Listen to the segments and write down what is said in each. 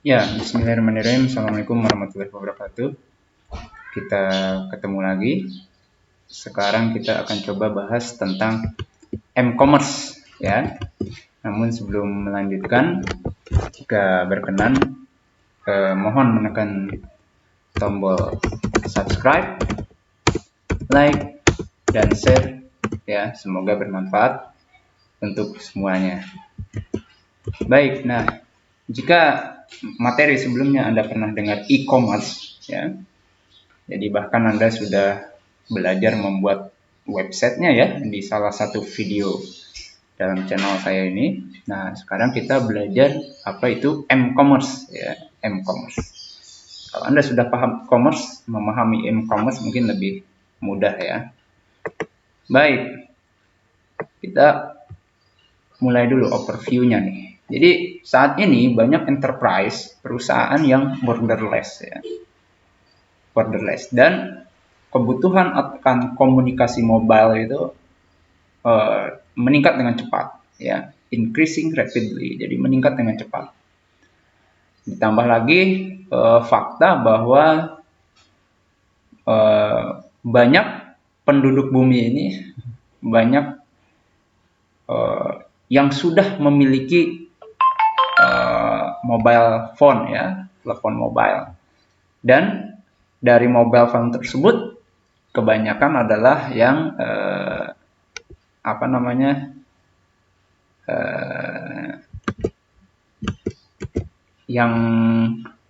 Ya, bismillahirrahmanirrahim. Assalamualaikum warahmatullahi wabarakatuh. Kita ketemu lagi. Sekarang kita akan coba bahas tentang m-commerce ya. Namun sebelum melanjutkan, jika berkenan mohon menekan tombol subscribe, like, dan share ya. Semoga bermanfaat untuk semuanya. Baik, nah jika materi sebelumnya Anda pernah dengar e-commerce ya. Jadi bahkan Anda sudah belajar membuat websitenya ya di salah satu video dalam channel saya ini. Nah, sekarang kita belajar apa itu m-commerce ya, m-commerce. Kalau Anda sudah paham commerce, memahami m-commerce mungkin lebih mudah ya. Baik. Kita mulai dulu overview-nya nih. Jadi saat ini banyak enterprise, perusahaan yang borderless ya. Borderless, dan kebutuhan akan komunikasi mobile itu meningkat dengan cepat ya, increasing rapidly, jadi meningkat dengan cepat. Ditambah lagi fakta bahwa banyak penduduk bumi ini banyak yang sudah memiliki mobile phone ya, telepon mobile. Dan dari mobile phone tersebut kebanyakan adalah yang yang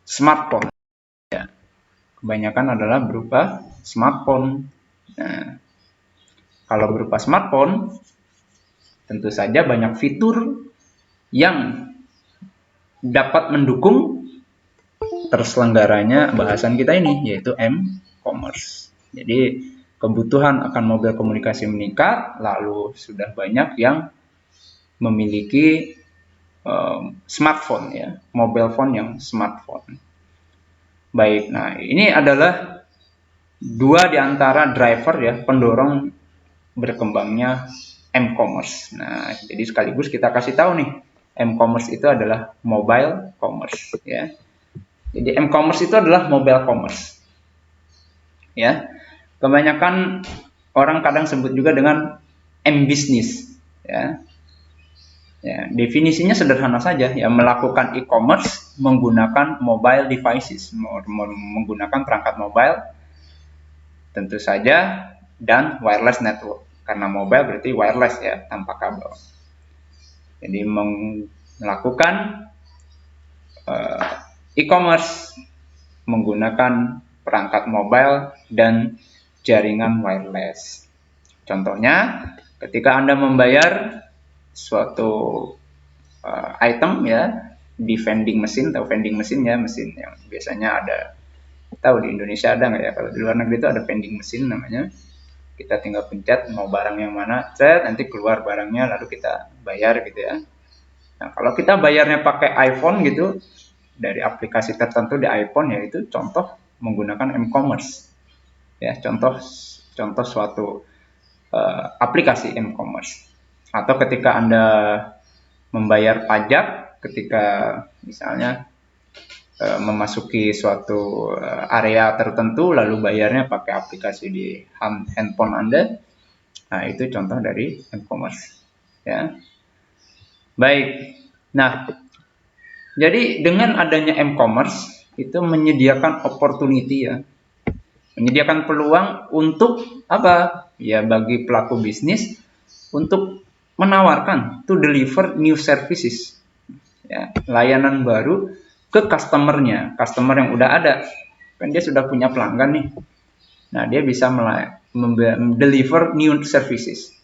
smartphone ya. Kebanyakan adalah berupa smartphone. Nah, kalau berupa smartphone tentu saja banyak fitur yang dapat mendukung terselenggaranya bahasan kita ini, yaitu m-commerce. Jadi kebutuhan akan mobil komunikasi meningkat, lalu sudah banyak yang memiliki smartphone ya, mobile phone yang smartphone. Baik, nah ini adalah dua di antara driver ya, pendorong berkembangnya m-commerce. Nah, jadi sekaligus kita kasih tahu nih, m-commerce itu adalah mobile commerce ya. Jadi m-commerce itu adalah mobile commerce. Ya. Kebanyakan orang kadang sebut juga dengan m-business ya. Ya, definisinya sederhana saja ya, melakukan e-commerce menggunakan mobile devices, menggunakan perangkat mobile tentu saja, dan wireless network. Karena mobile berarti wireless ya, tanpa kabel. Jadi melakukan e-commerce menggunakan perangkat mobile dan jaringan wireless. Contohnya, ketika Anda membayar suatu item ya di vending machine, atau vending machine ya, mesin yang biasanya ada, tahu di Indonesia ada nggak ya, kalau di luar negeri itu ada vending machine namanya. Kita tinggal pencet mau barang yang mana, nanti keluar barangnya, lalu kita bayar gitu ya. Nah, kalau kita bayarnya pakai iPhone gitu, dari aplikasi tertentu di iPhone, yaitu contoh menggunakan m-commerce ya, contoh suatu aplikasi m-commerce. Atau ketika Anda membayar pajak, ketika misalnya memasuki suatu area tertentu lalu bayarnya pakai aplikasi di handphone Anda, nah itu contoh dari m-commerce ya. Baik, nah jadi dengan adanya m-commerce itu menyediakan opportunity ya, menyediakan peluang untuk apa ya, bagi pelaku bisnis untuk menawarkan, to deliver new services ya, layanan baru ke customer-nya, customer yang udah ada, kan dia sudah punya pelanggan nih. Nah, dia bisa deliver new services,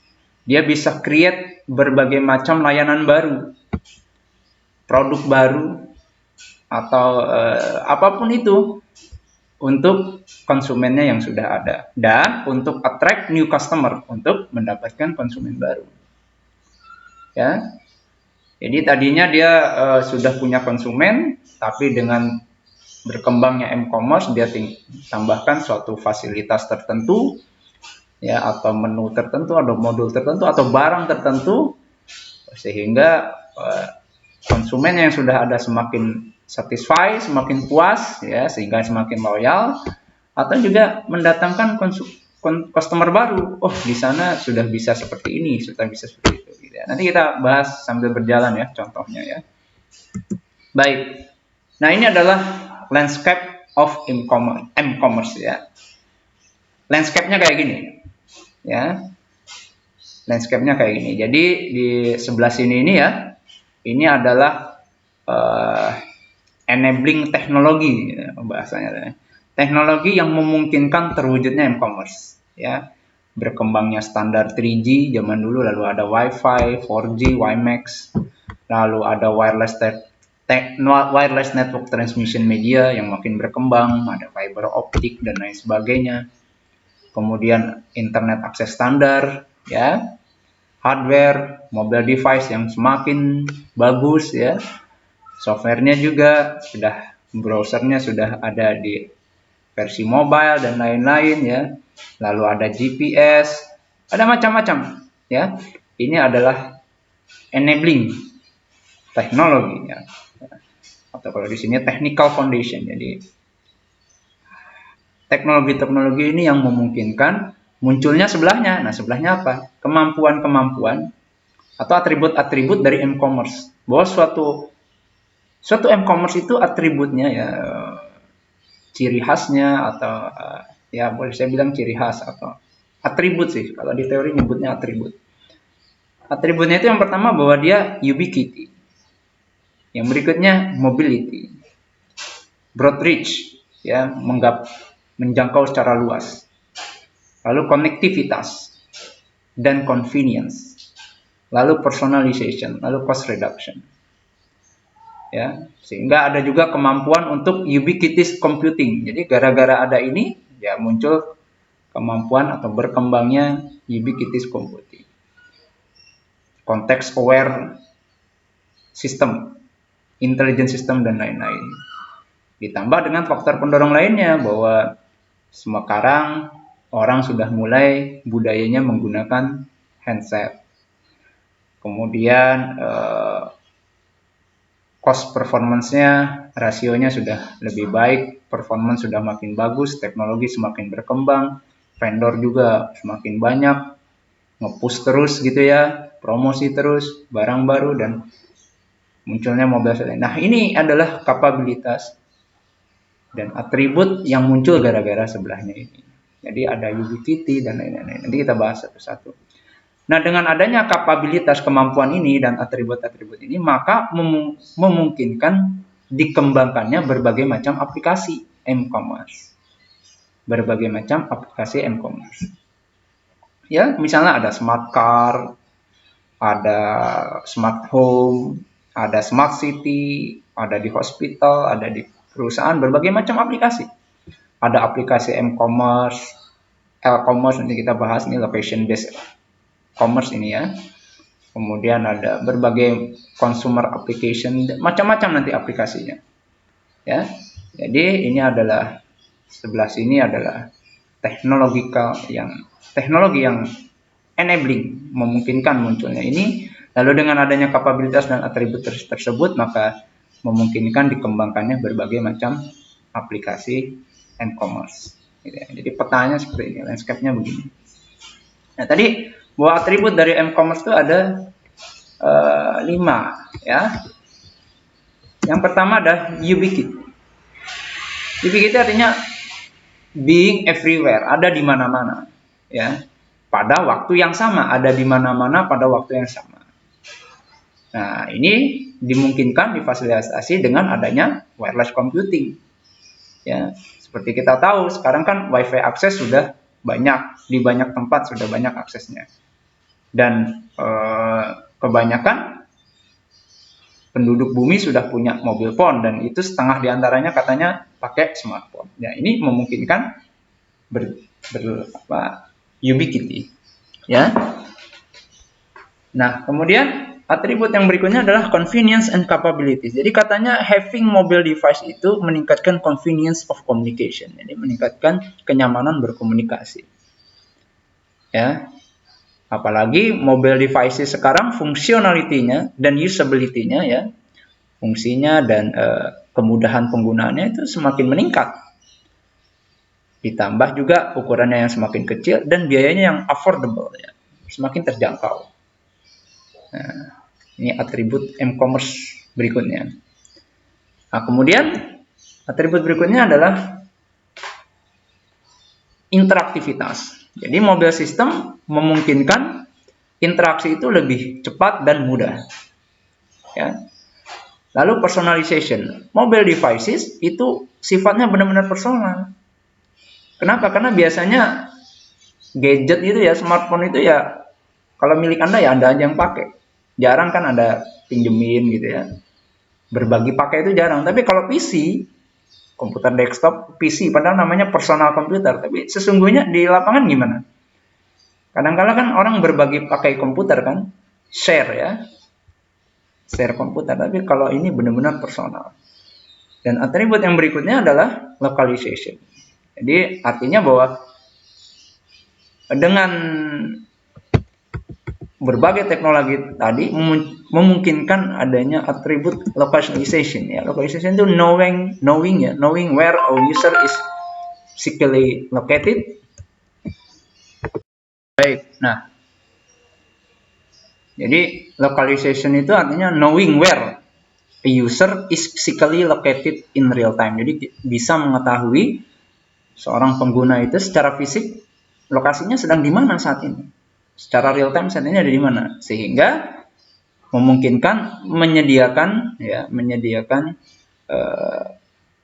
dia bisa create berbagai macam layanan baru, produk baru, atau apapun itu untuk konsumennya yang sudah ada, dan untuk attract new customer, untuk mendapatkan konsumen baru ya. Jadi tadinya dia sudah punya konsumen, tapi dengan berkembangnya m-commerce dia tambahkan suatu fasilitas tertentu ya, atau menu tertentu, atau modul tertentu, atau barang tertentu, sehingga konsumen yang sudah ada semakin satisfy, semakin puas, ya, sehingga semakin loyal, atau juga mendatangkan customer baru. Oh, di sana sudah bisa seperti ini, sudah bisa seperti itu. Gitu ya. Nanti kita bahas sambil berjalan ya, contohnya ya. Baik. Nah, ini adalah landscape of m-commerce ya. Landscape-nya kayak gini, ya. Landscape-nya kayak gini. Jadi di sebelah sini ini ya, ini adalah enabling teknologi ya, bahasanya. Teknologi yang memungkinkan terwujudnya m-commerce ya. Berkembangnya standar 3G zaman dulu, lalu ada Wi-Fi, 4G, WiMAX, lalu ada wireless network transmission media yang makin berkembang, ada fiber optik dan lain sebagainya. Kemudian internet akses standar ya, hardware, mobile device yang semakin bagus ya. Softwarenya juga sudah, browsernya sudah ada di versi mobile dan lain-lain ya. Lalu ada GPS, ada macam-macam ya. Ini adalah enabling teknologi ya. Atau kalau di sini technical foundation. Jadi teknologi-teknologi ini yang memungkinkan munculnya sebelahnya. Nah, sebelahnya apa? Kemampuan-kemampuan atau atribut-atribut dari m-commerce. Bahwa suatu m-commerce itu atributnya ya, ciri khasnya atau ya boleh saya bilang ciri khas atau atribut sih. Kalau di teori nyebutnya atribut. Atributnya itu yang pertama bahwa dia ubiquity. Yang berikutnya mobility. Broad reach ya, menjangkau secara luas. Lalu konektivitas dan convenience. Lalu personalization, lalu cost reduction. Ya, sehingga ada juga kemampuan untuk ubiquitous computing. Jadi gara-gara ada ini ya muncul kemampuan atau berkembangnya ubiquitous computing. Context aware system, intelligent system dan lain-lain. Ditambah dengan faktor pendorong lainnya bahwa sekarang orang sudah mulai budayanya menggunakan handset. Kemudian cost performance-nya, rasionya sudah lebih baik, performance sudah makin bagus, teknologi semakin berkembang, vendor juga semakin banyak, nge-push terus gitu ya, promosi terus, barang baru dan munculnya mobile selling. Nah, ini adalah kapabilitas dan atribut yang muncul gara-gara sebelahnya ini. Jadi ada ubiquity dan lain-lain. Nanti kita bahas satu-satu. Nah, dengan adanya kapabilitas, kemampuan ini dan atribut-atribut ini, maka memungkinkan dikembangkannya berbagai macam aplikasi m-commerce. Berbagai macam aplikasi m-commerce. Ya, misalnya ada smart car, ada smart home, ada smart city, ada di hospital, ada di perusahaan, berbagai macam aplikasi. Ada aplikasi m-commerce, l-commerce, nanti kita bahas ini location based commerce ini ya. Kemudian ada berbagai consumer application, macam-macam nanti aplikasinya. Ya. Jadi ini adalah sebelah sini adalah teknologi yang enabling, memungkinkan munculnya ini. Lalu dengan adanya kapabilitas dan atribut tersebut, maka memungkinkan dikembangkannya berbagai macam aplikasi m-commerce. Jadi petanya seperti ini, landscape-nya begini. Nah, tadi bahwa atribut dari m-commerce itu ada 5 ya. Yang pertama ada ubiquity. Ubiquity artinya being everywhere, ada di mana-mana ya. Pada waktu yang sama, ada di mana-mana pada waktu yang sama. Nah, ini dimungkinkan difasilitasi dengan adanya wireless computing. Ya, seperti kita tahu sekarang kan Wi-Fi akses sudah banyak, di banyak tempat sudah banyak aksesnya. Dan kebanyakan penduduk bumi sudah punya mobile phone dan itu setengah diantaranya katanya pakai smartphone. Ya, ini memungkinkan ubiquity. Ya. Nah, kemudian atribut yang berikutnya adalah convenience and capabilities. Jadi katanya having mobile device itu meningkatkan convenience of communication. Jadi meningkatkan kenyamanan berkomunikasi. Ya. Apalagi mobile devices sekarang fungsionality-nya dan usability-nya ya, fungsinya dan kemudahan penggunaannya itu semakin meningkat. Ditambah juga ukurannya yang semakin kecil dan biayanya yang affordable, ya, semakin terjangkau. Nah, ini atribut m-commerce berikutnya. Nah, kemudian atribut berikutnya adalah interaktivitas. Jadi mobile system memungkinkan interaksi itu lebih cepat dan mudah. Ya. Lalu personalization. Mobile devices itu sifatnya benar-benar personal. Kenapa? Karena biasanya gadget itu ya, smartphone itu ya, kalau milik Anda ya Anda aja yang pakai. Jarang kan Anda pinjemin gitu ya. Berbagi pakai itu jarang. Tapi kalau PC, komputer desktop, PC, padahal namanya personal komputer. Tapi sesungguhnya di lapangan gimana? Kadang-kadang kan orang berbagi pakai komputer kan, share ya. Share komputer. Tapi kalau ini benar-benar personal. Dan atribut yang berikutnya adalah localization. Jadi artinya bahwa dengan berbagai teknologi tadi memungkinkan adanya atribut localization, ya. Localization itu knowing where a user is physically located. Baik. Nah, jadi localization itu artinya knowing where a user is physically located in real time. Jadi bisa mengetahui seorang pengguna itu secara fisik lokasinya sedang di mana saat ini, secara real time saat ini ada di mana, sehingga memungkinkan menyediakan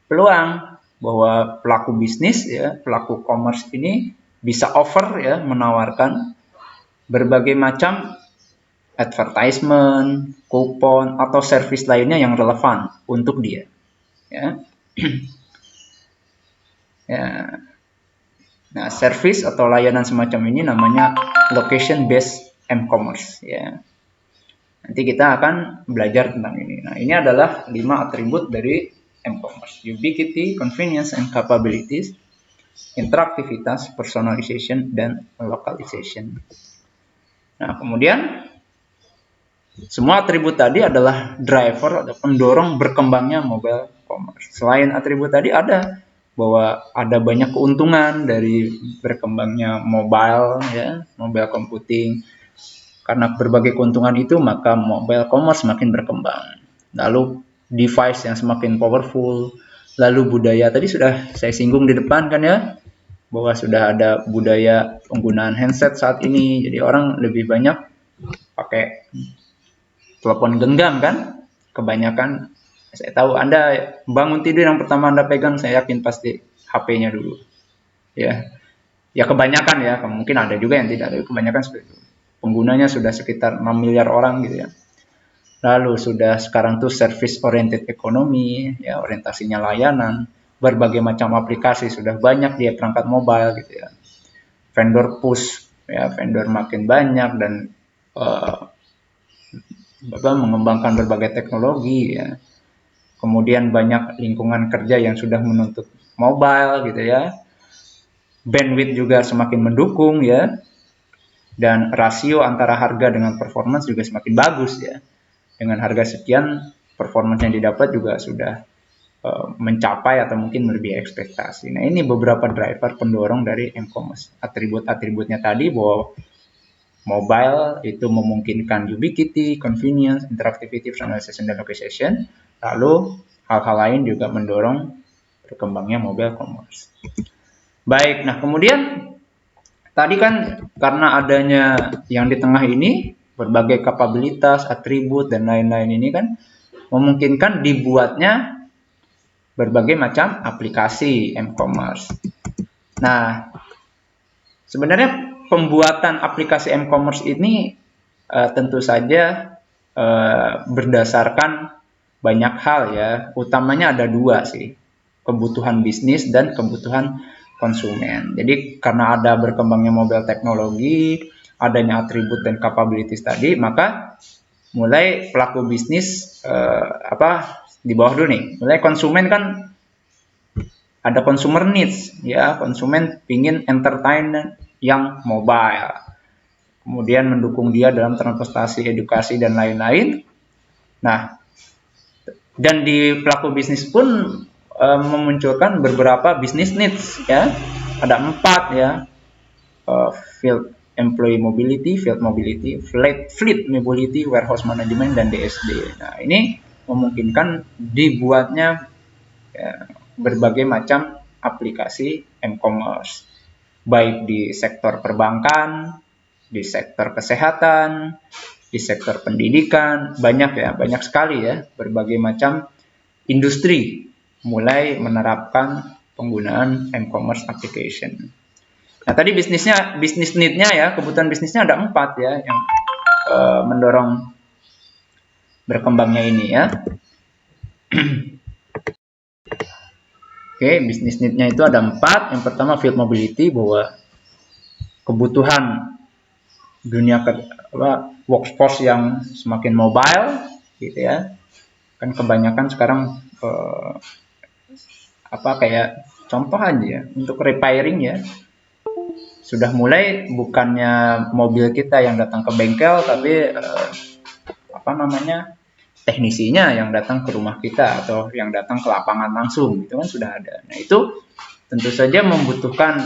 peluang bahwa pelaku bisnis ya, pelaku commerce ini bisa offer ya, menawarkan berbagai macam advertisement, kupon atau service lainnya yang relevan untuk dia ya. Ya. Nah, service atau layanan semacam ini namanya location based m-commerce ya. Nanti kita akan belajar tentang ini. Nah, ini adalah 5 atribut dari m-commerce: ubiquity, convenience and capabilities, interaktivitas, personalization, dan localization. Nah, kemudian semua atribut tadi adalah driver atau pendorong berkembangnya mobile commerce. Selain atribut tadi ada bahwa ada banyak keuntungan dari berkembangnya mobile ya, mobile computing. Karena berbagai keuntungan itu maka mobile commerce semakin berkembang. Lalu device yang semakin powerful, lalu budaya tadi sudah saya singgung di depan kan ya, bahwa sudah ada budaya penggunaan handset saat ini. Jadi orang lebih banyak pakai telepon genggam kan, kebanyakan. Saya tahu Anda bangun tidur yang pertama Anda pegang, saya yakin pasti HP-nya dulu. Ya. Ya kebanyakan ya, mungkin ada juga yang tidak, tapi kebanyakan seperti itu. Penggunanya sudah sekitar 6 miliar orang gitu ya. Lalu sudah sekarang tuh service oriented economy, ya orientasinya layanan, berbagai macam aplikasi sudah banyak di perangkat mobile gitu ya. Vendor push, ya vendor makin banyak dan mengembangkan berbagai teknologi ya. Kemudian banyak lingkungan kerja yang sudah menuntut mobile gitu ya. Bandwidth juga semakin mendukung ya. Dan rasio antara harga dengan performance juga semakin bagus ya. Dengan harga sekian, performance yang didapat juga sudah mencapai atau mungkin melebihi ekspektasi. Nah, ini beberapa driver pendorong dari m-commerce. Atribut-atributnya tadi bahwa mobile itu memungkinkan ubiquity, convenience, interactivity, personalization, dan localization. Lalu hal-hal lain juga mendorong berkembangnya mobile commerce. Baik, nah kemudian tadi kan karena adanya yang di tengah ini, berbagai kapabilitas, atribut, dan lain-lain ini kan memungkinkan dibuatnya berbagai macam aplikasi m-commerce. Nah, sebenarnya pembuatan aplikasi m-commerce ini tentu saja berdasarkan banyak hal ya. Utamanya ada 2 sih, kebutuhan bisnis dan kebutuhan konsumen. Jadi karena ada berkembangnya mobile teknologi, adanya atribut dan capabilities tadi, maka mulai pelaku bisnis di bawah dulu nih. Mulai konsumen kan ada consumer needs ya, konsumen pingin entertainment yang mobile. Kemudian mendukung dia dalam transportasi, edukasi dan lain-lain. Nah, Dan di pelaku bisnis pun memunculkan beberapa business needs ya. Ada 4 ya. Field employee mobility, field mobility, fleet mobility, warehouse management, dan DSD. Nah, ini memungkinkan dibuatnya ya, berbagai macam aplikasi e-commerce, baik di sektor perbankan, di sektor kesehatan, di sektor pendidikan, banyak sekali ya, berbagai macam industri mulai menerapkan penggunaan e-commerce application. Nah, tadi bisnis need-nya ya, kebutuhan bisnisnya ada 4 ya yang mendorong berkembangnya ini ya. Oke, bisnis need-nya itu ada 4. Yang pertama field mobility, bahwa kebutuhan dunia workforce yang semakin mobile gitu ya. Kan kebanyakan sekarang kayak contoh aja ya, untuk repairing ya, sudah mulai bukannya mobil kita yang datang ke bengkel, tapi teknisinya yang datang ke rumah kita atau yang datang ke lapangan langsung, itu kan sudah ada. Nah, itu tentu saja membutuhkan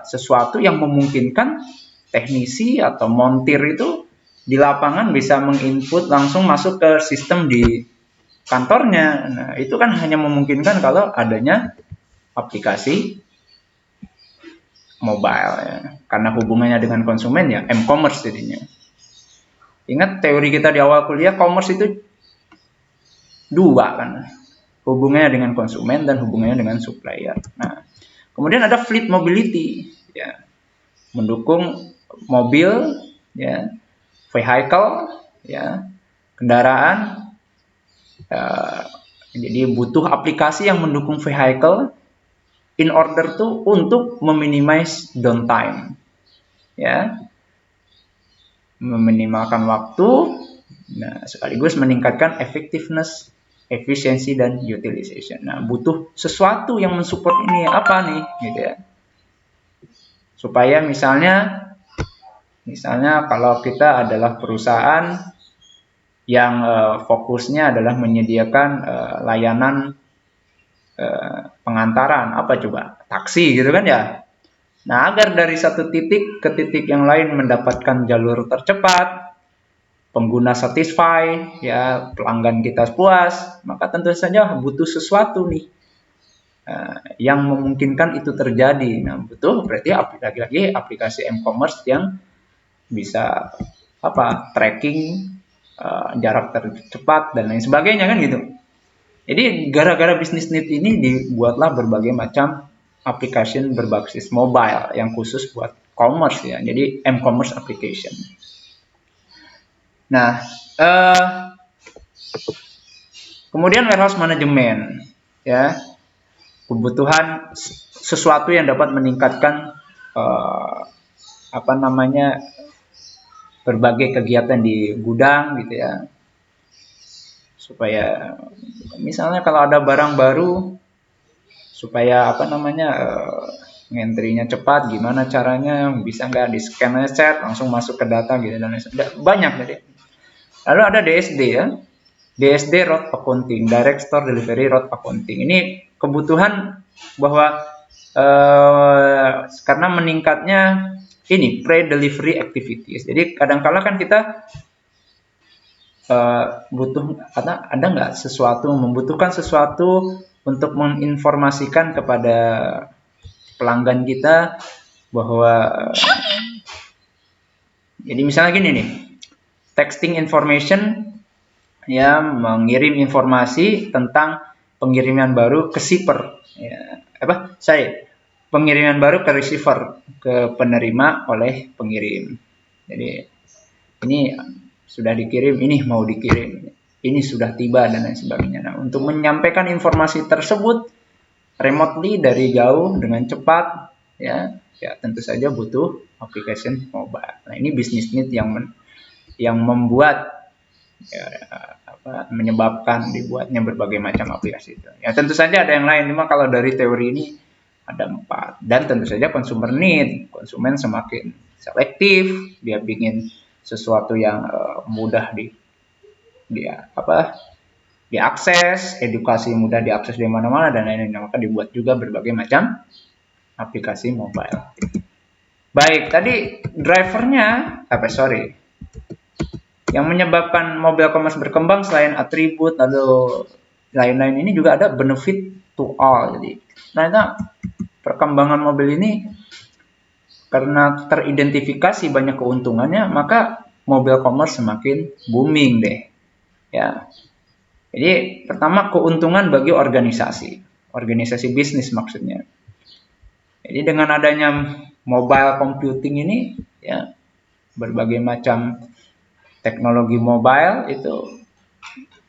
sesuatu yang memungkinkan teknisi atau montir itu di lapangan bisa menginput langsung masuk ke sistem di kantornya. Nah, itu kan hanya memungkinkan kalau adanya aplikasi mobile ya. Karena hubungannya dengan konsumen ya, e-commerce jadinya. Ingat teori kita di awal kuliah, commerce itu 2 kan. Hubungannya dengan konsumen dan hubungannya dengan supplier. Nah, kemudian ada fleet mobility ya. Mendukung mobil ya, vehicle ya, kendaraan. Jadi butuh aplikasi yang mendukung vehicle in order untuk meminimize downtime ya, meminimalkan waktu, nah sekaligus meningkatkan effectiveness, efisiensi, dan utilization. Nah, butuh sesuatu yang mensupport ini apa nih gitu ya, supaya misalnya kalau kita adalah perusahaan yang fokusnya adalah menyediakan layanan pengantaran, taksi gitu kan ya. Nah, agar dari satu titik ke titik yang lain mendapatkan jalur tercepat, pengguna satisfy ya, pelanggan kita puas, maka tentu saja butuh sesuatu nih yang memungkinkan itu terjadi. Nah, butuh berarti lagi-lagi aplikasi e-commerce yang bisa tracking jarak tercepat dan lain sebagainya kan gitu. Jadi gara-gara bisnis need ini dibuatlah berbagai macam application berbasis mobile yang khusus buat commerce ya. Jadi m-commerce application. Nah, kemudian warehouse management ya. Kebutuhan sesuatu yang dapat meningkatkan berbagai kegiatan di gudang gitu ya. Supaya misalnya kalau ada barang baru, supaya ngentrinya cepat, gimana caranya, bisa nggak di scan set langsung masuk ke data gitu, dan banyak jadi. Lalu ada DSD ya, DSD route accounting, direct store delivery route accounting. Ini kebutuhan bahwa karena meningkatnya ini pre-delivery activities. Jadi kadang-kala kan kita ada nggak membutuhkan sesuatu untuk menginformasikan kepada pelanggan kita bahwa jadi misalnya gini nih, texting information ya, mengirim informasi tentang pengiriman baru ke shipper ya, pengiriman baru ke receiver, ke penerima oleh pengirim. Jadi ini sudah dikirim, ini mau dikirim, ini sudah tiba, dan lain sebagainya. Nah, untuk menyampaikan informasi tersebut remotely dari jauh dengan cepat ya tentu saja butuh application mobile. Nah, ini business need yang membuat menyebabkan dibuatnya berbagai macam aplikasi itu. Ya tentu saja ada yang lain, cuma kalau dari teori ini ada 4. Dan tentu saja consumer need, konsumen semakin selektif, dia ingin sesuatu yang mudah diakses, edukasi mudah diakses di mana-mana dan lain-lain. Maka dibuat juga berbagai macam aplikasi mobile. Baik, tadi drivernya, yang menyebabkan mobile commerce berkembang selain atribut lalu lain-lain ini juga ada benefit to all. Jadi, ternyata perkembangan mobil ini karena teridentifikasi banyak keuntungannya, maka mobile commerce semakin booming deh. Ya. Jadi, pertama keuntungan bagi organisasi bisnis maksudnya. Jadi dengan adanya mobile computing ini, ya, berbagai macam teknologi mobile itu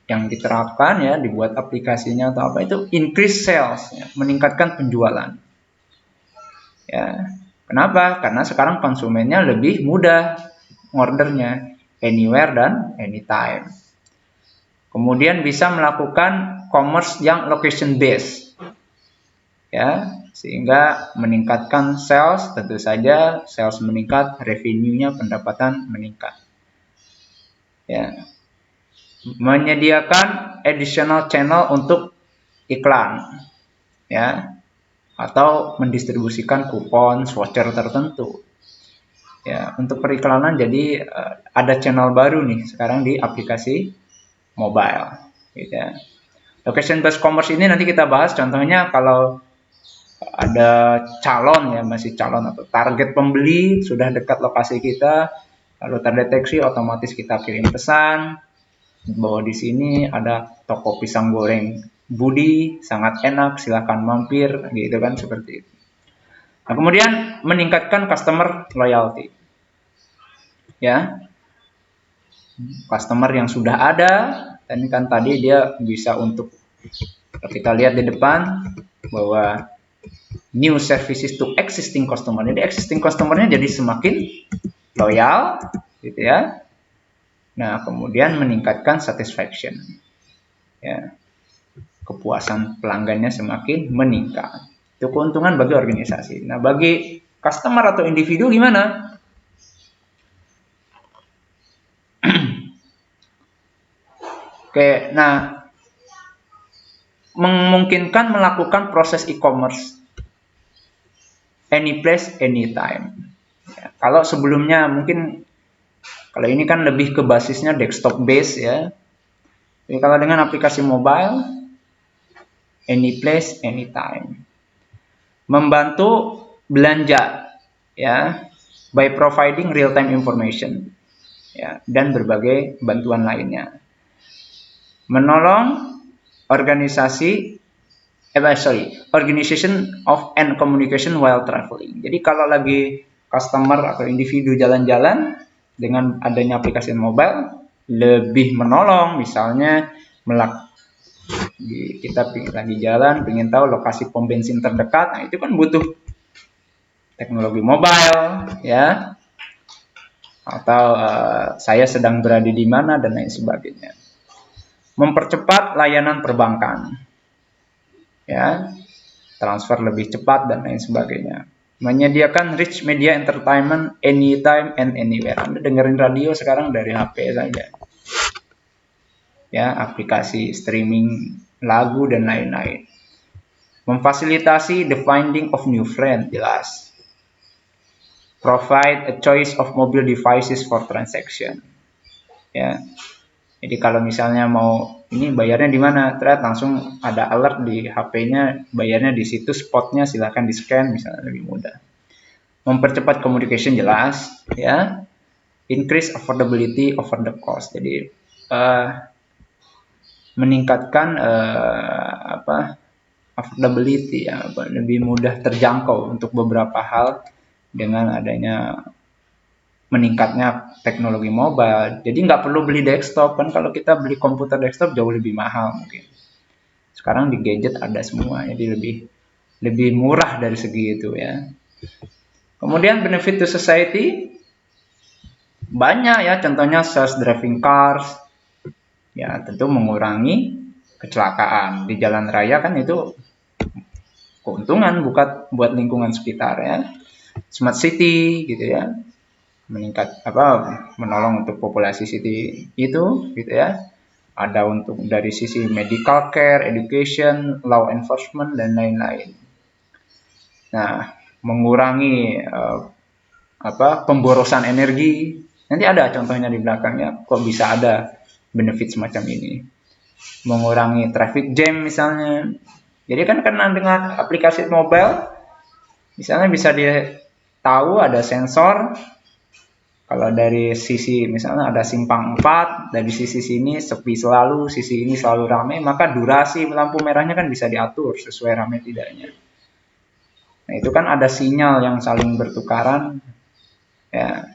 yang diterapkan, ya, dibuat aplikasinya atau apa, itu increase sales, ya, meningkatkan penjualan. Ya, kenapa? Karena sekarang konsumennya lebih mudah ordernya, anywhere dan anytime. Kemudian bisa melakukan commerce yang location based, ya, sehingga meningkatkan sales. Tentu saja sales meningkat, revenue-nya, pendapatan meningkat. Ya, menyediakan additional channel untuk iklan, ya, atau mendistribusikan kupon voucher tertentu. Ya, untuk periklanan jadi ada channel baru nih sekarang di aplikasi mobile, gitu ya. Location based commerce ini nanti kita bahas, contohnya kalau ada calon, ya, masih calon atau target pembeli sudah dekat lokasi kita, lalu terdeteksi, otomatis kita kirim pesan bahwa di sini ada toko pisang goreng Budi, sangat enak, silahkan mampir, gitu kan, seperti itu. Nah, kemudian meningkatkan customer loyalty, ya, customer yang sudah ada, ini kan tadi dia bisa untuk, kita lihat di depan bahwa new services to existing customer, jadi existing customernya jadi semakin loyal, gitu ya. Nah, kemudian meningkatkan satisfaction, ya, kepuasan pelanggannya semakin meningkat. Itu keuntungan bagi organisasi. Nah, bagi customer atau individu gimana? Oke, nah, memungkinkan melakukan proses e-commerce any place, anytime. Ya, kalau sebelumnya mungkin, kalau ini kan lebih ke basisnya desktop base, ya. Jadi kalau dengan aplikasi mobile, any place, anytime. Membantu belanja, ya, by providing real-time information, ya, dan berbagai bantuan lainnya. Menolong organization of and communication while traveling. Jadi kalau lagi customer atau individu jalan-jalan, dengan adanya aplikasi mobile lebih menolong. Misalnya kita lagi jalan, pengen tahu lokasi pom bensin terdekat, nah itu kan butuh teknologi mobile, ya, atau saya sedang berada di mana dan lain sebagainya. Mempercepat layanan perbankan, ya, transfer lebih cepat dan lain sebagainya. Menyediakan rich media entertainment anytime and anywhere. Anda dengerin radio sekarang dari HP saja, ya, aplikasi streaming lagu dan lain-lain. Memfasilitasi the finding of new friend, jelas. Provide a choice of mobile devices for transaction, ya. Jadi kalau misalnya mau ini bayarnya di mana, ternyata langsung ada alert di HP-nya, bayarnya di situ, spotnya silahkan di-scan, misalnya, lebih mudah. Mempercepat communication, jelas, ya. Increase affordability over the cost. Jadi meningkatkan affordability, ya, lebih mudah terjangkau untuk beberapa hal dengan adanya meningkatnya teknologi mobile. Jadi nggak perlu beli desktop, kan kalau kita beli komputer desktop jauh lebih mahal mungkin. Sekarang di gadget ada semua, jadi lebih murah dari segi itu, ya. Kemudian benefit to society banyak, ya, contohnya self driving cars, ya, tentu mengurangi kecelakaan di jalan raya, kan itu keuntungan buat lingkungan sekitar, ya. Smart city, gitu ya, menolong untuk populasi city itu, gitu ya. ada untuk dari sisi medical care, education, law enforcement, dan lain-lain. Nah, mengurangi pemborosan energi. Nanti ada contohnya di belakangnya, kok bisa ada benefit semacam ini. Mengurangi traffic jam misalnya. Jadi kan karena dengan aplikasi mobile, misalnya bisa dia tahu ada sensor, kalau dari sisi misalnya ada simpang 4, dari sisi sini sepi selalu, sisi ini selalu ramai, maka durasi lampu merahnya kan bisa diatur sesuai ramai tidaknya. Nah, itu kan ada sinyal yang saling bertukaran, ya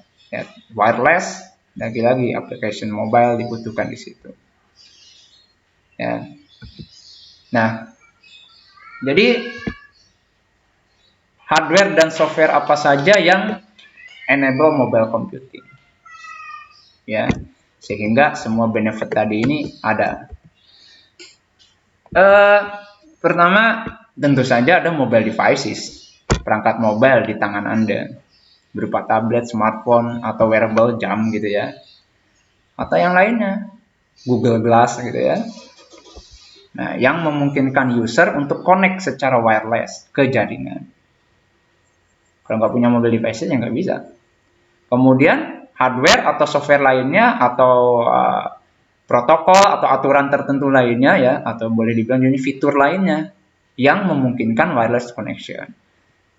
wireless, lagi-lagi application mobile dibutuhkan di situ. Ya. Nah, jadi hardware dan software apa saja yang enable mobile computing, ya, sehingga semua benefit tadi ini ada. Pertama, tentu saja ada mobile devices, perangkat mobile di tangan Anda, berupa tablet, smartphone, atau wearable jam gitu ya, atau yang lainnya, Google Glass gitu ya. Nah, yang memungkinkan user untuk connect secara wireless ke jaringan. Kalau nggak punya mobile devices ya nggak bisa. Kemudian hardware atau software lainnya atau protokol atau aturan tertentu lainnya ya, atau boleh dibilang ini fitur lainnya yang memungkinkan wireless connection.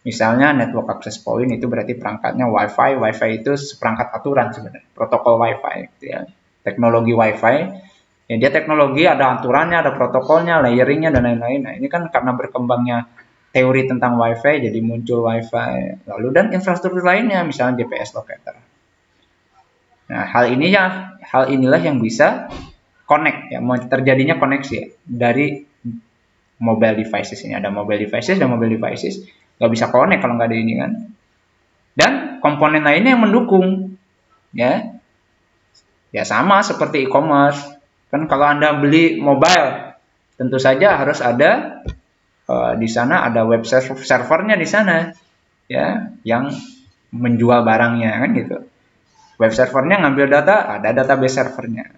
Misalnya network access point itu berarti perangkatnya Wi-Fi. Wi-Fi itu seperangkat aturan sebenarnya, protokol Wi-Fi gitu ya. Teknologi Wi-Fi ya, dia teknologi ada aturannya, ada protokolnya, layeringnya dan lain-lain. Nah, ini kan karena berkembangnya teori tentang Wi-Fi jadi muncul Wi-Fi. Lalu dan infrastruktur lainnya misalnya GPS locator. Nah, hal inilah yang bisa connect ya, terjadinya koneksi ya, dari mobile devices ini. Ada mobile devices dan mobile devices nggak bisa connect kalau nggak ada ini kan. Dan komponen lainnya yang mendukung ya. Ya sama seperti e-commerce. Kan kalau Anda beli mobile, tentu saja harus ada di sana ada web servernya di sana ya, yang menjual barangnya kan gitu. Web servernya ngambil data, ada database servernya.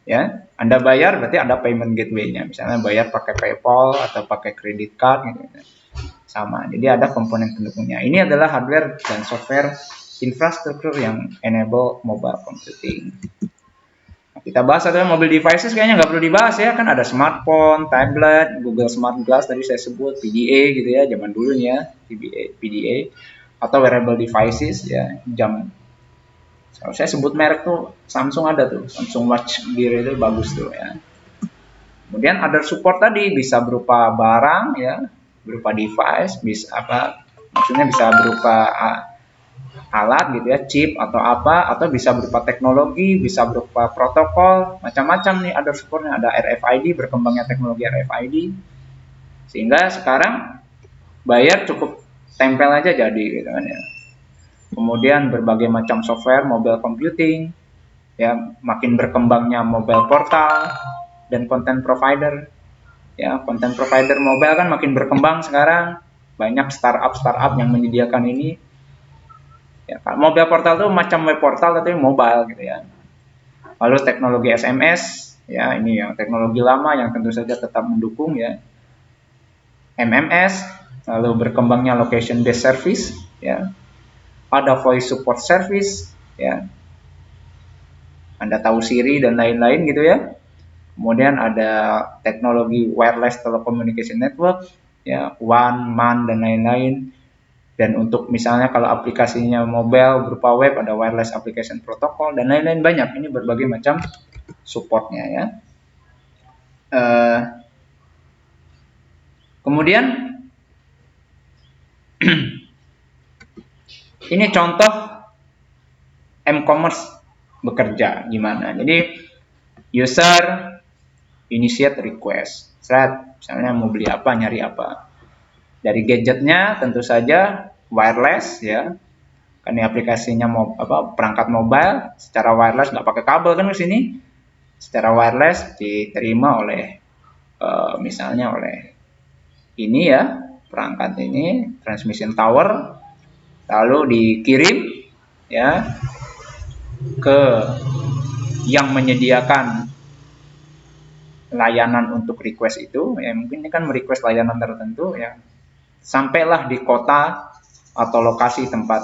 Ya, Anda bayar berarti ada payment gateway-nya. Misalnya bayar pakai PayPal atau pakai credit card gitu. Sama. Jadi ada komponen pendukungnya. Ini adalah hardware dan software infrastruktur yang enable mobile computing. Nah, kita bahas adalah mobile devices, kayaknya nggak perlu dibahas ya, kan ada smartphone, tablet, Google Smart Glass tadi saya sebut, PDA gitu ya, zaman dulu ya, PDA atau wearable devices ya, jam. Kalau saya sebut merek tuh Samsung ada tuh, Samsung Watch Gear itu bagus tuh ya. Kemudian ada support tadi, bisa berupa barang ya, berupa device, bisa maksudnya bisa berupa alat gitu ya, chip atau apa, atau bisa berupa teknologi, bisa berupa protokol, macam-macam nih ada supportnya. Ada RFID, berkembangnya teknologi RFID, sehingga sekarang bayar cukup tempel aja jadi gitu kan ya. Kemudian berbagai macam software mobile computing ya, makin berkembangnya mobile portal dan content provider ya. Content provider mobile kan makin berkembang sekarang, banyak startup yang menyediakan ini ya. Mobile portal itu macam web portal tapi mobile gitu ya. Lalu teknologi SMS ya, ini yang teknologi lama yang tentu saja tetap mendukung ya, MMS. Lalu berkembangnya location based service ya, ada voice support service ya, Anda tahu Siri dan lain-lain gitu ya. Kemudian ada teknologi wireless telecommunication network ya, WAN, MAN dan lain-lain. Dan untuk misalnya kalau aplikasinya mobile berupa web, ada wireless application protocol dan lain-lain, banyak. Ini berbagai macam supportnya ya. Kemudian ini contoh m-commerce bekerja gimana. Jadi user initiate request, misalnya mau beli apa, nyari apa. Dari gadgetnya tentu saja wireless ya, kan ini aplikasinya perangkat mobile secara wireless, nggak pakai kabel kan ke sini, secara wireless diterima oleh misalnya oleh ini ya, perangkat ini transmission tower, lalu dikirim ya ke yang menyediakan layanan untuk request itu, ya mungkin ini kan merequest layanan tertentu, ya sampailah di kota atau lokasi tempat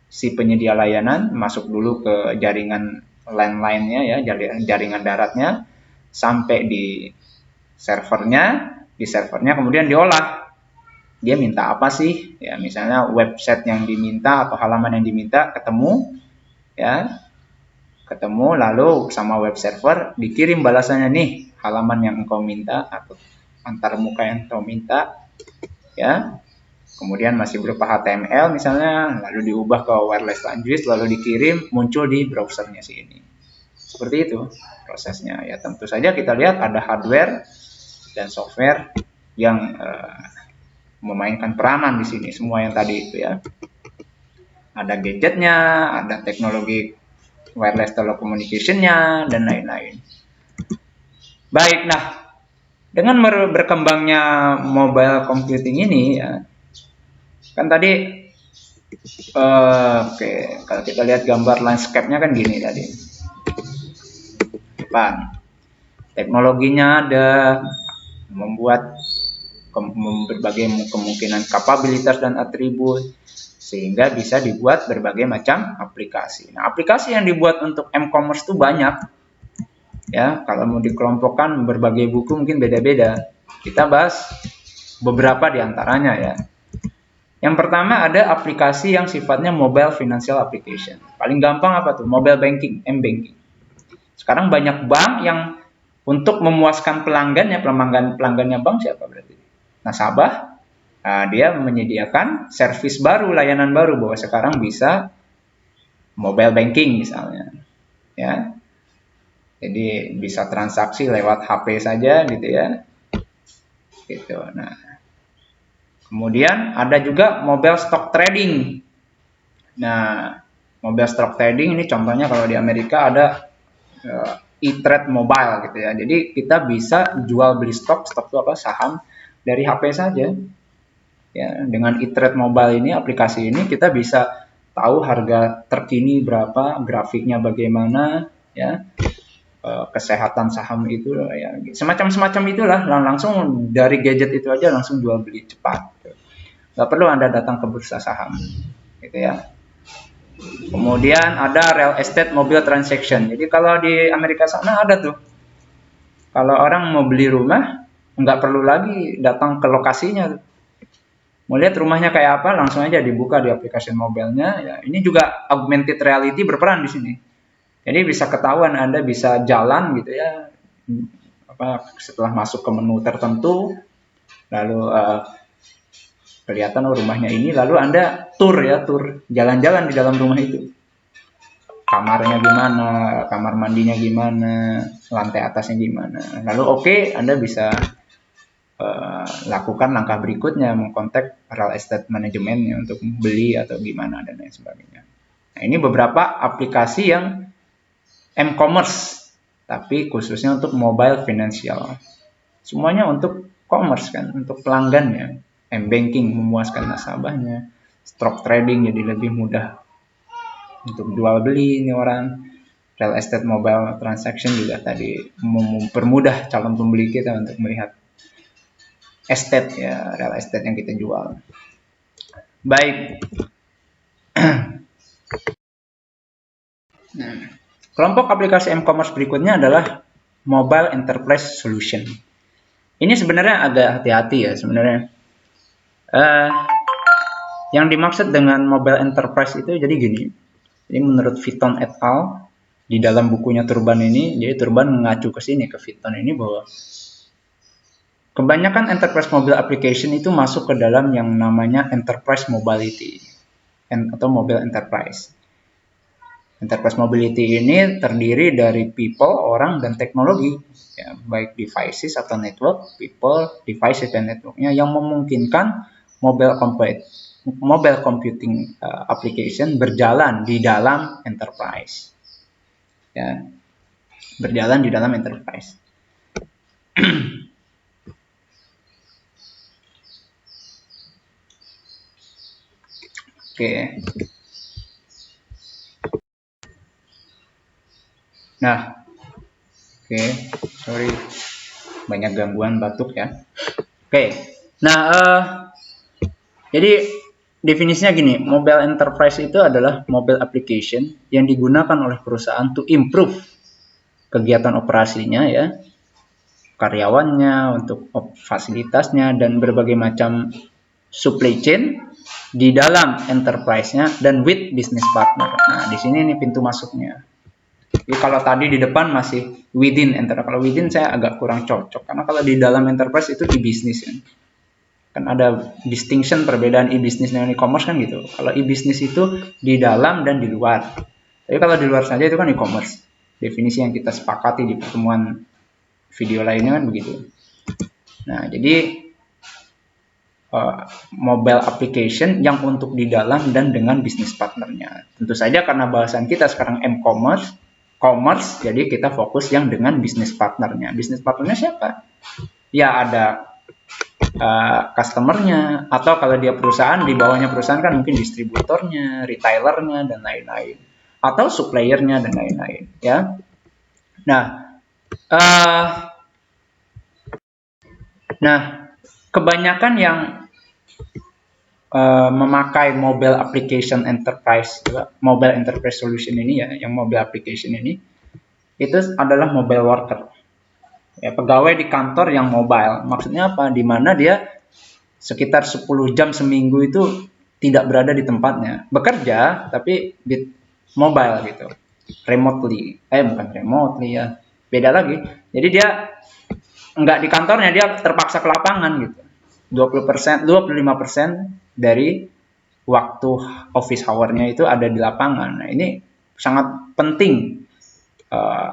si penyedia layanan, masuk dulu ke jaringan landline-nya ya, jaringan daratnya, sampai di servernya kemudian diolah. Dia minta apa sih? Ya misalnya website yang diminta atau halaman yang diminta ketemu, ya ketemu, lalu sama web server dikirim balasannya, nih halaman yang engkau minta atau antar muka yang engkau minta, ya kemudian masih berupa HTML misalnya, lalu diubah ke wireless language, lalu dikirim, muncul di browsernya si ini. Seperti itu prosesnya. Ya tentu saja kita lihat ada hardware dan software yang memainkan peranan di sini, semua yang tadi itu ya. Ada gadgetnya, ada teknologi wireless telecommunication-nya, dan lain-lain. Baik, nah dengan berkembangnya mobile computing ini ya, kan tadi oke, kalau kita lihat gambar landscape-nya kan gini tadi. Depan. Teknologinya ada, membuat berbagai kemungkinan kapabilitas dan atribut, sehingga bisa dibuat berbagai macam aplikasi. Nah, aplikasi yang dibuat untuk m-commerce itu banyak. Ya, kalau mau dikelompokkan berbagai buku mungkin beda-beda. Kita bahas beberapa di antaranya ya. Yang pertama ada aplikasi yang sifatnya mobile financial application. Paling gampang apa tuh? Mobile banking, m-banking. Sekarang banyak bank yang untuk memuaskan pelanggannya, pelanggannya bank siapa berarti? Nasabah. Nah, dia menyediakan servis baru, layanan baru, bahwa sekarang bisa mobile banking misalnya. Ya. Jadi bisa transaksi lewat HP saja gitu ya. Gitu. Nah, kemudian ada juga mobile stock trading. Nah, mobile stock trading ini contohnya kalau di Amerika ada e-trade mobile gitu ya. Jadi kita bisa jual beli stok itu apa, saham dari HP saja. Ya, dengan e-trade mobile ini, aplikasi ini kita bisa tahu harga terkini berapa, grafiknya bagaimana, ya, kesehatan saham itu, ya, semacam itulah. Langsung dari gadget itu aja langsung jual beli cepat. Nggak perlu Anda datang ke bursa saham, gitu ya. Kemudian ada real estate mobile transaction. Jadi kalau di Amerika sana ada tuh. Kalau orang mau beli rumah, nggak perlu lagi datang ke lokasinya. Mau lihat rumahnya kayak apa, langsung aja dibuka di aplikasi mobilenya. Ya, ini juga augmented reality berperan di sini. Jadi bisa ketahuan, Anda bisa jalan gitu ya, setelah masuk ke menu tertentu, lalu kelihatan rumahnya ini, lalu Anda tur jalan-jalan di dalam rumah itu. Kamarnya gimana, kamar mandinya gimana, lantai atasnya gimana. Lalu Anda bisa lakukan langkah berikutnya, mengkontak real estate manajemennya untuk beli atau gimana dan lain sebagainya. Nah, ini beberapa aplikasi yang m-commerce, tapi khususnya untuk mobile financial. Semuanya untuk commerce kan, untuk pelanggannya. M-banking memuaskan nasabahnya, stock trading jadi lebih mudah untuk jual beli ini orang. Real estate mobile transaction juga tadi mempermudah calon pembeli kita untuk melihat estate ya, real estate yang kita jual. Baik. Nah, kelompok aplikasi m-commerce berikutnya adalah mobile enterprise solution. Ini sebenarnya agak hati-hati ya sebenarnya. Yang dimaksud dengan mobile enterprise itu jadi gini. Jadi menurut Vitton et al. Di dalam bukunya Turban ini, jadi Turban mengacu ke sini, ke Vitton ini, bahwa kebanyakan enterprise mobile application itu masuk ke dalam yang namanya enterprise mobility atau mobile enterprise. Enterprise mobility ini terdiri dari people, orang, dan teknologi, ya, baik devices atau network, people, devices, dan networknya yang memungkinkan mobile computing application berjalan di dalam enterprise. Ya, berjalan di dalam enterprise. Oke. Nah, sorry. banyak gangguan batuk ya. Oke, nah jadi definisinya gini, mobile enterprise itu adalah mobile application yang digunakan oleh perusahaan to improve kegiatan operasinya ya, karyawannya, untuk fasilitasnya dan berbagai macam supply chain di dalam enterprise-nya dan with business partner. Nah, di sini nih pintu masuknya. Jadi kalau tadi di depan masih within enterprise, kalau within saya agak kurang cocok karena kalau di dalam enterprise itu di bisnis kan ada distinction perbedaan e-business dengan e-commerce kan gitu. Kalau e-business itu di dalam dan di luar. Tapi kalau di luar saja itu kan e-commerce. Definisi yang kita sepakati di pertemuan video lainnya kan begitu. Nah, jadi mobile application yang untuk di dalam dan dengan bisnis partnernya. Tentu saja karena bahasan kita sekarang m-commerce, commerce, jadi kita fokus yang dengan bisnis partnernya. Bisnis partnernya siapa? Ya ada customernya, atau kalau dia perusahaan, di bawahnya perusahaan kan mungkin distributornya, retailernya, dan lain-lain. Atau suppliernya, dan lain-lain. Ya. Nah, kebanyakan yang memakai mobile application enterprise, mobile enterprise solution ini ya, yang mobile application ini, itu adalah mobile worker. Ya, pegawai di kantor yang mobile. Maksudnya apa? Di mana dia sekitar 10 jam seminggu itu tidak berada di tempatnya. Bekerja, tapi di mobile gitu. Remotely. Bukan remotely ya. Beda lagi. Jadi dia nggak di kantornya, dia terpaksa ke lapangan gitu. 20%, 25% dari waktu office hour-nya itu ada di lapangan. Nah, ini sangat penting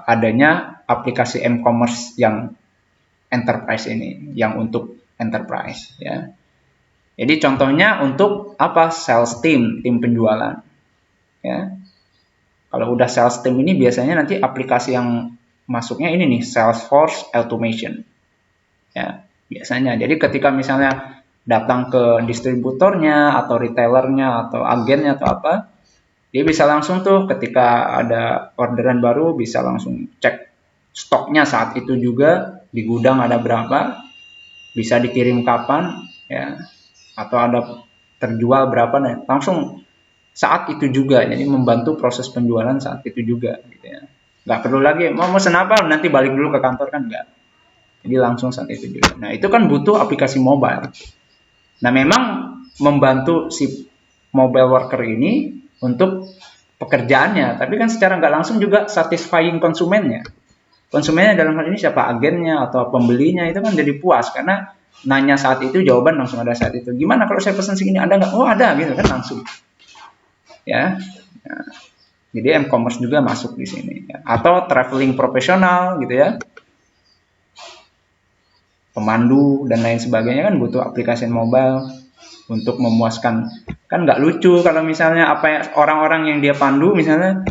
adanya aplikasi m-commerce yang enterprise ini, yang untuk enterprise ya. Jadi contohnya untuk apa? Sales team penjualan ya. Kalau udah sales team ini biasanya nanti aplikasi yang masuknya ini nih, Salesforce Automation ya biasanya. Jadi ketika misalnya datang ke distributornya atau retailernya atau agennya atau apa, dia bisa langsung tuh ketika ada orderan baru bisa langsung cek stoknya saat itu juga, di gudang ada berapa, bisa dikirim kapan ya, atau ada terjual berapa, nah langsung saat itu juga. Jadi membantu proses penjualan saat itu juga gitu ya. Nggak perlu lagi mau mesen apa nanti balik dulu ke kantor, kan enggak. Jadi langsung saat itu juga. Nah, itu kan butuh aplikasi mobile. Nah, memang membantu si mobile worker ini untuk pekerjaannya, tapi kan secara nggak langsung juga satisfying konsumennya. Konsumennya dalam hal ini siapa? Agennya atau pembelinya, itu kan jadi puas karena nanya saat itu, jawaban langsung ada saat itu. Gimana kalau saya pesan segini, ada nggak? Oh ada, gitu kan langsung. Ya, nah, jadi m-commerce juga masuk di sini. Ya. Atau traveling profesional gitu ya, pemandu dan lain sebagainya kan butuh aplikasi mobile untuk memuaskan. Kan nggak lucu kalau misalnya orang-orang yang dia pandu misalnya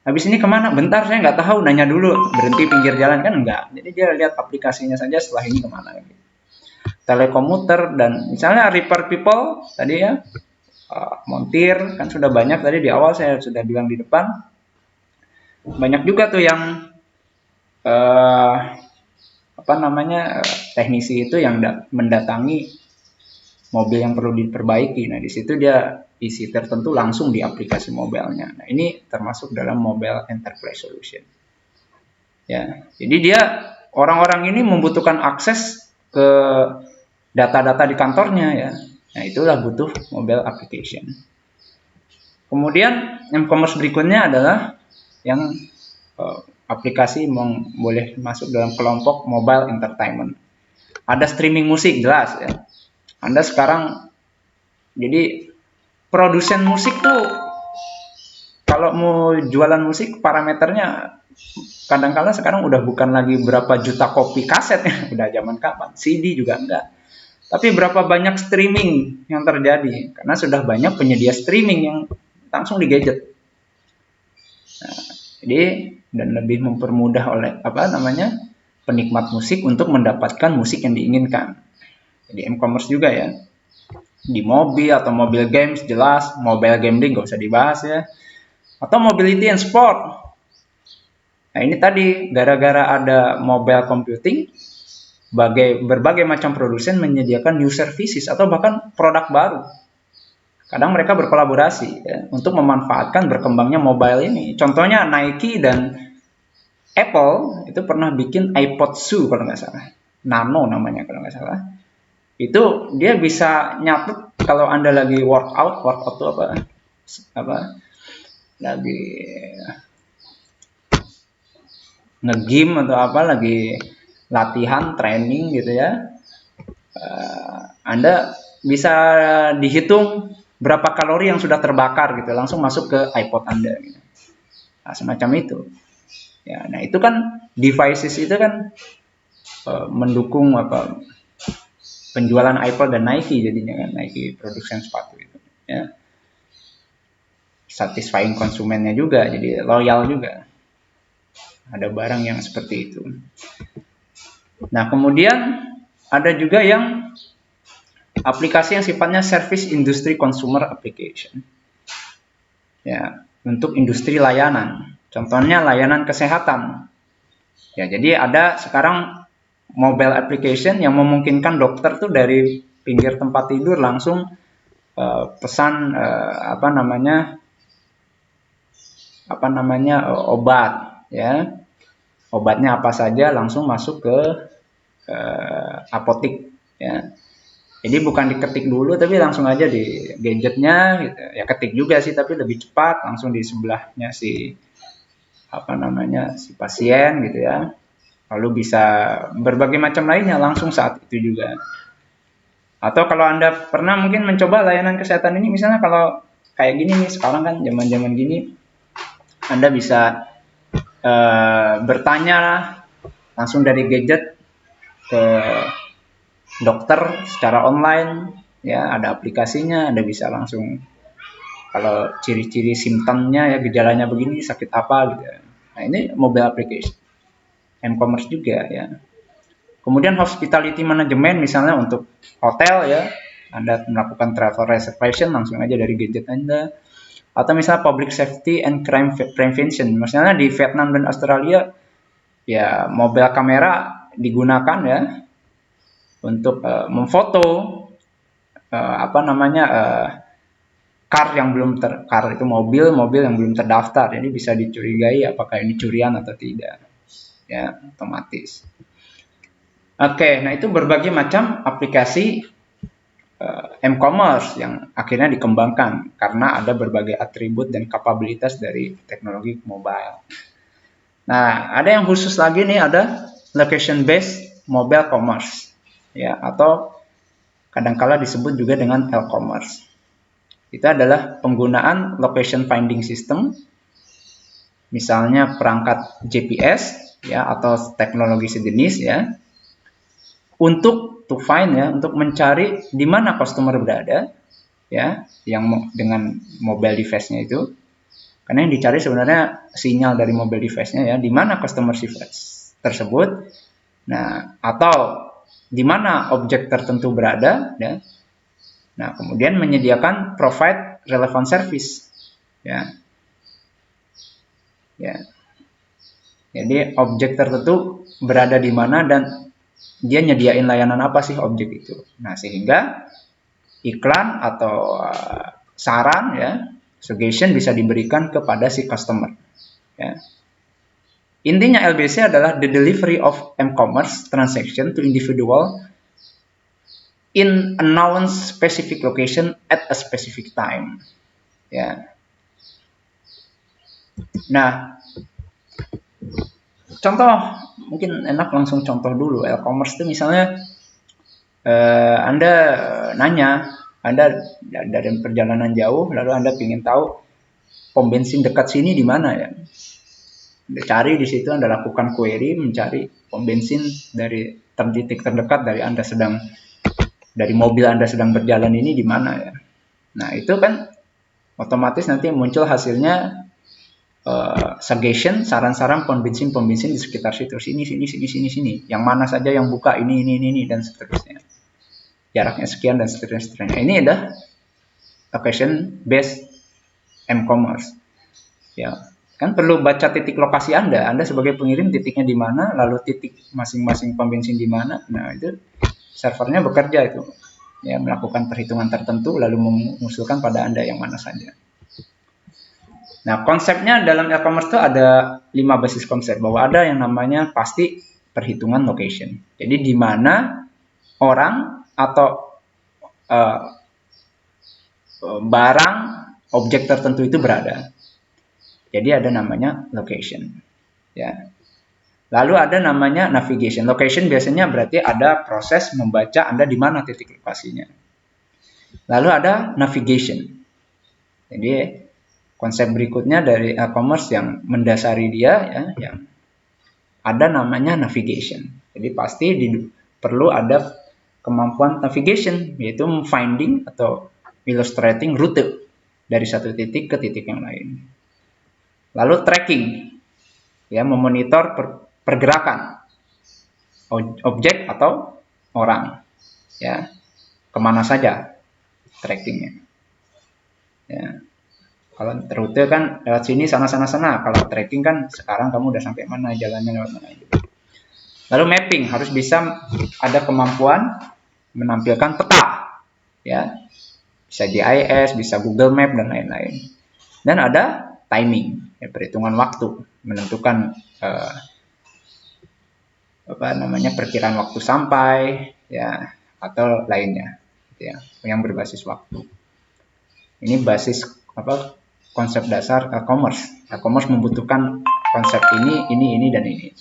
habis ini kemana? Bentar, saya nggak tahu, nanya dulu, berhenti pinggir jalan, kan enggak. Jadi dia lihat aplikasinya saja setelah ini kemana. Telekomuter dan misalnya repair people tadi ya, montir kan sudah banyak tadi di awal saya sudah bilang di depan. Banyak juga tuh yang teknisi itu yang mendatangi mobil yang perlu diperbaiki. Nah, di situ dia isi tertentu langsung di aplikasi mobilenya. Nah, ini termasuk dalam mobile enterprise solution. Ya, jadi dia orang-orang ini membutuhkan akses ke data-data di kantornya ya. Nah, itulah butuh mobile application. Kemudian m-commerce berikutnya adalah yang aplikasi boleh masuk dalam kelompok mobile entertainment. Ada streaming musik, jelas ya. Anda sekarang jadi produsen musik tuh kalau mau jualan musik parameternya kadang-kadang sekarang udah bukan lagi berapa juta kopi kaset ya, udah zaman kapan, CD juga enggak. Tapi berapa banyak streaming yang terjadi karena sudah banyak penyedia streaming yang langsung di gadget. Nah, jadi dan lebih mempermudah oleh penikmat musik untuk mendapatkan musik yang diinginkan. Jadi m-commerce juga ya. Di mobil atau mobile games jelas, mobile gambling nggak usah dibahas ya. Atau mobility and sport. Nah, ini tadi gara-gara ada mobile computing, berbagai macam produsen menyediakan new services atau bahkan produk baru. Kadang mereka berkolaborasi ya, untuk memanfaatkan berkembangnya mobile ini. Contohnya Nike dan Apple itu pernah bikin iPod Shoe kalau nggak salah. Nano namanya kalau nggak salah. Itu dia bisa nyatet kalau Anda lagi workout itu apa lagi nge-gym atau apa, lagi latihan, training gitu ya. Anda bisa dihitung berapa kalori yang sudah terbakar gitu, langsung masuk ke iPod Anda gitu. Nah, semacam itu. Ya, nah itu kan devices itu kan mendukung penjualan iPod dan Nike jadinya kan, Nike produsen sepatu itu ya. Satisfying konsumennya juga, jadi loyal juga. Ada barang yang seperti itu. Nah, kemudian ada juga yang aplikasi yang sifatnya service industry consumer application. Ya, untuk industri layanan. Contohnya layanan kesehatan. Ya, jadi ada sekarang mobile application yang memungkinkan dokter tuh dari pinggir tempat tidur langsung pesan obat ya. Obatnya apa saja langsung masuk ke apotik ya. Jadi bukan diketik dulu tapi langsung aja di gadgetnya gitu. Ya ketik juga sih tapi lebih cepat, langsung di sebelahnya si pasien gitu ya. Lalu bisa berbagai macam lainnya langsung saat itu juga. Atau kalau Anda pernah mungkin mencoba layanan kesehatan ini, misalnya kalau kayak gini nih, sekarang kan zaman-zaman gini, Anda bisa bertanya langsung dari gadget ke dokter secara online, ya ada aplikasinya, Anda bisa langsung kalau ciri-ciri simptomnya ya gejalanya begini, sakit apa gitu. Nah ini mobile application, e-commerce juga ya. Kemudian hospitality management misalnya untuk hotel ya, Anda melakukan travel reservation langsung aja dari gadget Anda. Atau misalnya public safety and crime prevention, misalnya di Vietnam dan Australia ya mobile kamera digunakan ya untuk memfoto car yang belum car itu mobil yang belum terdaftar, jadi bisa dicurigai apakah ini curian atau tidak ya, otomatis. Oke, nah itu berbagai macam aplikasi e-commerce yang akhirnya dikembangkan karena ada berbagai atribut dan kapabilitas dari teknologi mobile. Nah, ada yang khusus lagi nih, ada location based mobile commerce ya, atau kadangkala disebut juga dengan e-commerce. Itu adalah penggunaan location finding system, misalnya perangkat GPS ya atau teknologi sejenis ya, untuk to find ya, untuk mencari di mana customer berada ya, yang dengan mobile device-nya itu. Karena yang dicari sebenarnya sinyal dari mobile device-nya ya, di mana customer device tersebut. Nah, atau di mana objek tertentu berada ya. Nah, kemudian menyediakan provide relevant service ya. Ya. Jadi objek tertentu berada di mana dan dia nyediain layanan apa sih objek itu. Nah, sehingga iklan atau saran ya, suggestion bisa diberikan kepada si customer. Ya. Intinya LBC adalah the delivery of e-commerce transaction to individual in a known specific location at a specific time. Ya. Nah, contoh mungkin enak langsung contoh dulu. E-commerce itu misalnya Anda nanya, Anda dari perjalanan jauh, lalu Anda ingin tahu pom bensin dekat sini di mana ya. Anda cari di situ, Anda lakukan query mencari pom bensin dari titik terdekat dari mobil Anda sedang berjalan ini di mana ya. Nah itu kan otomatis nanti muncul hasilnya suggestion, saran-saran pom bensin di sekitar situ, sini, yang mana saja yang buka ini dan seterusnya. Jaraknya sekian dan seterusnya. Ini adalah location based e-commerce. Ya. Kan perlu baca titik lokasi Anda. Anda sebagai pengirim titiknya di mana, lalu titik masing-masing pom bensin di mana. Nah, itu servernya bekerja itu. Ya, melakukan perhitungan tertentu lalu mengusulkan pada Anda yang mana saja. Nah, konsepnya dalam e-commerce itu ada 5 basis konsep, bahwa ada yang namanya pasti perhitungan location. Jadi di mana orang atau barang objek tertentu itu berada. Jadi ada namanya location. Ya. Lalu ada namanya navigation. Location biasanya berarti ada proses membaca Anda di mana titik lokasinya. Lalu ada navigation. Jadi konsep berikutnya dari e-commerce yang mendasari dia, ya, yang ada namanya navigation. Jadi pasti perlu ada kemampuan navigation, yaitu finding atau illustrating rute dari satu titik ke titik yang lain. Lalu tracking, ya, memonitor pergerakan objek atau orang, ya, kemana saja trackingnya. Ya. Kalau rute kan lewat sini sana. Kalau tracking kan sekarang kamu udah sampai mana, jalannya lewat mana gitu. Lalu mapping, harus bisa ada kemampuan menampilkan peta, ya, bisa GIS, bisa Google Map dan lain-lain. Dan ada timing, ya, perhitungan waktu, menentukan perkiraan waktu sampai, ya, atau lainnya, gitu ya, yang berbasis waktu. Ini basis konsep dasar e-commerce. E-commerce membutuhkan konsep ini dan ini.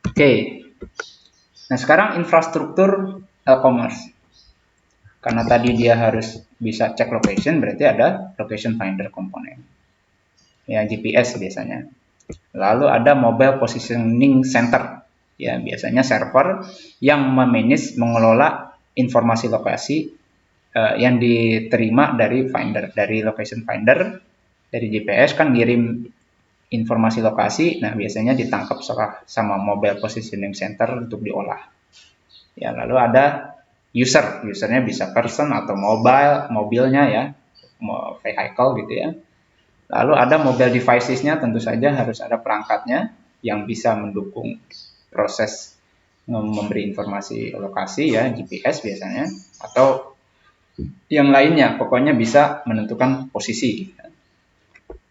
Oke. Nah, sekarang infrastruktur e-commerce. Karena tadi dia harus bisa cek location, berarti ada location finder komponen. Ya, GPS biasanya. Lalu ada mobile positioning center. Ya, biasanya server yang mengelola informasi lokasi yang diterima dari finder, dari location finder, dari GPS kan ngirim informasi lokasi. Nah, biasanya ditangkap sama mobile positioning center untuk diolah. Ya, lalu ada usernya bisa person atau mobilnya, ya, vehicle gitu ya. Lalu ada mobile devices-nya, tentu saja harus ada perangkatnya yang bisa mendukung proses memberi informasi lokasi, ya, GPS biasanya, atau yang lainnya, pokoknya bisa menentukan posisi.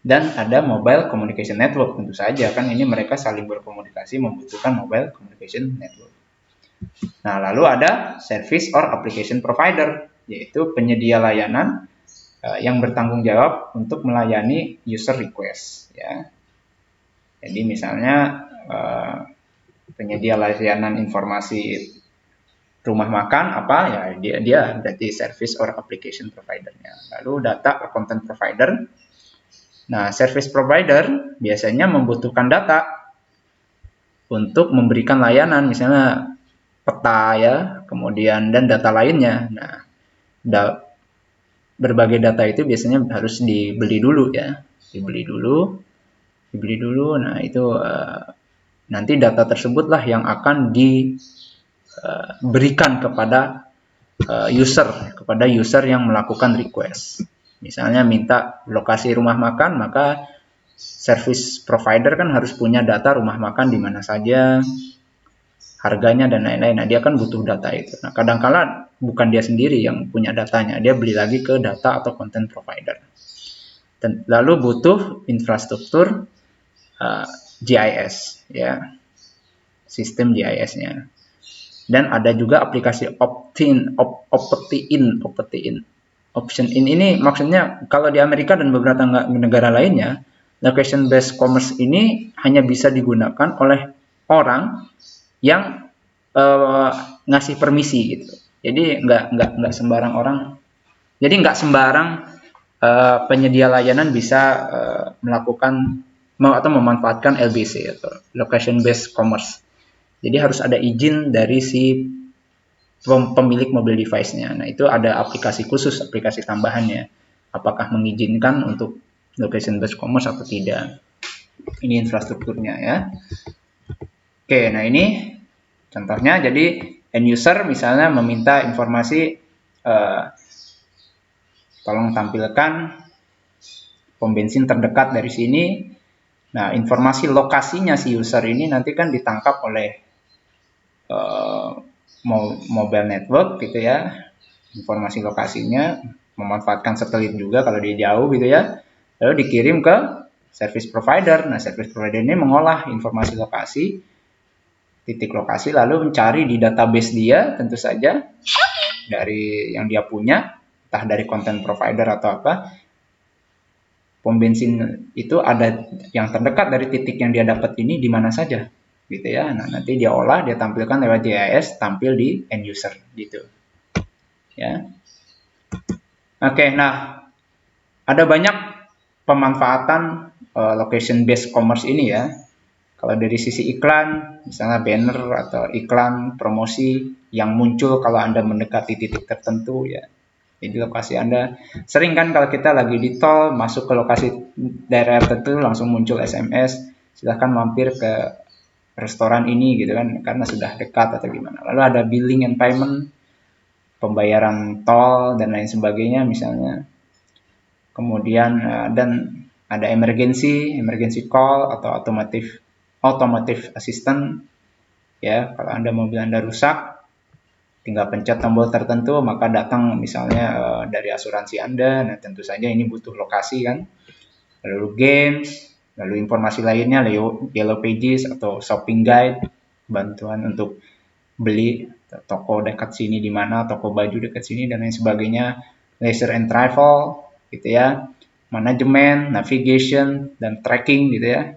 Dan ada mobile communication network, tentu saja kan ini mereka saling berkomunikasi, membutuhkan mobile communication network. Nah, lalu ada service or application provider, yaitu penyedia layanan yang bertanggung jawab untuk melayani user request, ya. Jadi misalnya penyedia layanan informasi rumah makan apa, ya, dia berarti service or application providernya. Lalu data or content provider. Nah, service provider biasanya membutuhkan data untuk memberikan layanan, misalnya peta, ya, kemudian dan data lainnya. Nah, berbagai data itu biasanya harus dibeli dulu, ya, dibeli dulu. Nah, itu nanti data tersebutlah yang akan diberikan kepada user yang melakukan request. Misalnya minta lokasi rumah makan, maka service provider kan harus punya data rumah makan di mana saja, harganya dan lain-lain. Nah, dia kan butuh data itu. Nah, kadang-kala bukan dia sendiri yang punya datanya, dia beli lagi ke data atau content provider. Dan lalu butuh infrastruktur GIS, ya, sistem GIS-nya. Dan ada juga aplikasi option in ini maksudnya kalau di Amerika dan beberapa negara lainnya, location based commerce ini hanya bisa digunakan oleh orang yang ngasih permisi gitu. Jadi nggak sembarang orang. Jadi nggak sembarang penyedia layanan bisa melakukan atau memanfaatkan LBC atau location based commerce. Jadi harus ada izin dari si pemilik mobile device-nya. Nah, itu ada aplikasi khusus, aplikasi tambahannya. Apakah mengizinkan untuk location based commerce atau tidak. Ini infrastrukturnya, ya. Oke, nah ini contohnya. Jadi end user misalnya meminta informasi tolong tampilkan pom bensin terdekat dari sini. Nah, informasi lokasinya si user ini nanti kan ditangkap oleh mobile network gitu ya, informasi lokasinya, memanfaatkan satelit juga kalau dia jauh gitu ya, lalu dikirim ke service provider. Nah, service provider ini mengolah informasi lokasi, titik lokasi, lalu mencari di database dia tentu saja dari yang dia punya, entah dari content provider atau apa, pom bensin itu ada yang terdekat dari titik yang dia dapat ini di mana saja gitu ya. Nah, nanti dia olah, dia tampilkan lewat GIS, tampil di end user gitu ya. Oke, nah ada banyak pemanfaatan location based commerce ini ya. Kalau dari sisi iklan, misalnya banner atau iklan promosi yang muncul kalau Anda mendekati titik tertentu ya. Jadi lokasi Anda, sering kan kalau kita lagi di tol, masuk ke lokasi daerah tertentu, langsung muncul SMS, silahkan mampir ke restoran ini gitu kan, karena sudah dekat atau gimana. Lalu ada billing and payment, pembayaran tol dan lain sebagainya misalnya. Kemudian dan ada emergency call atau automotive assistant ya, kalau mobil Anda rusak, tinggal pencet tombol tertentu maka datang misalnya dari asuransi Anda. Nah, tentu saja ini butuh lokasi kan. Lalu games, lalu informasi lainnya yellow pages atau shopping guide, bantuan untuk beli toko dekat sini di mana, toko baju dekat sini dan lain sebagainya. Leisure and travel gitu ya, manajemen, navigation dan tracking gitu ya,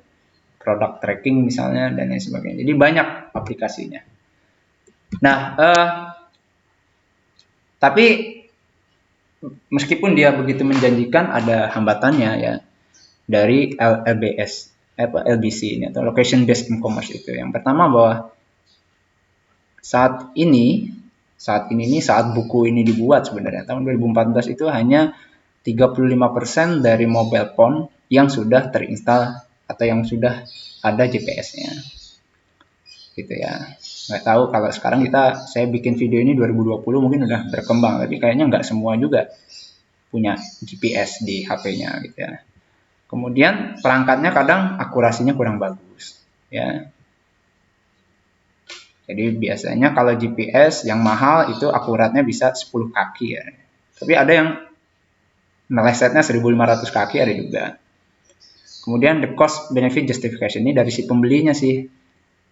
product tracking misalnya dan lain sebagainya. Jadi banyak aplikasinya. Nah, tapi meskipun dia begitu menjanjikan, ada hambatannya ya dari LBC ini atau location based e-commerce itu. Yang pertama bahwa saat buku ini dibuat sebenarnya tahun 2014 itu hanya 35% dari mobile phone yang sudah terinstall atau yang sudah ada GPS-nya. Gitu ya. Nggak tahu kalau sekarang saya bikin video ini 2020 mungkin udah berkembang, tapi kayaknya nggak semua juga punya GPS di HP-nya gitu ya. Kemudian perangkatnya kadang akurasinya kurang bagus ya. Jadi biasanya kalau GPS yang mahal itu akuratnya bisa 10 kaki ya. Tapi ada yang melesetnya 1500 kaki ada juga. Kemudian the cost benefit justification ini dari si pembelinya sih.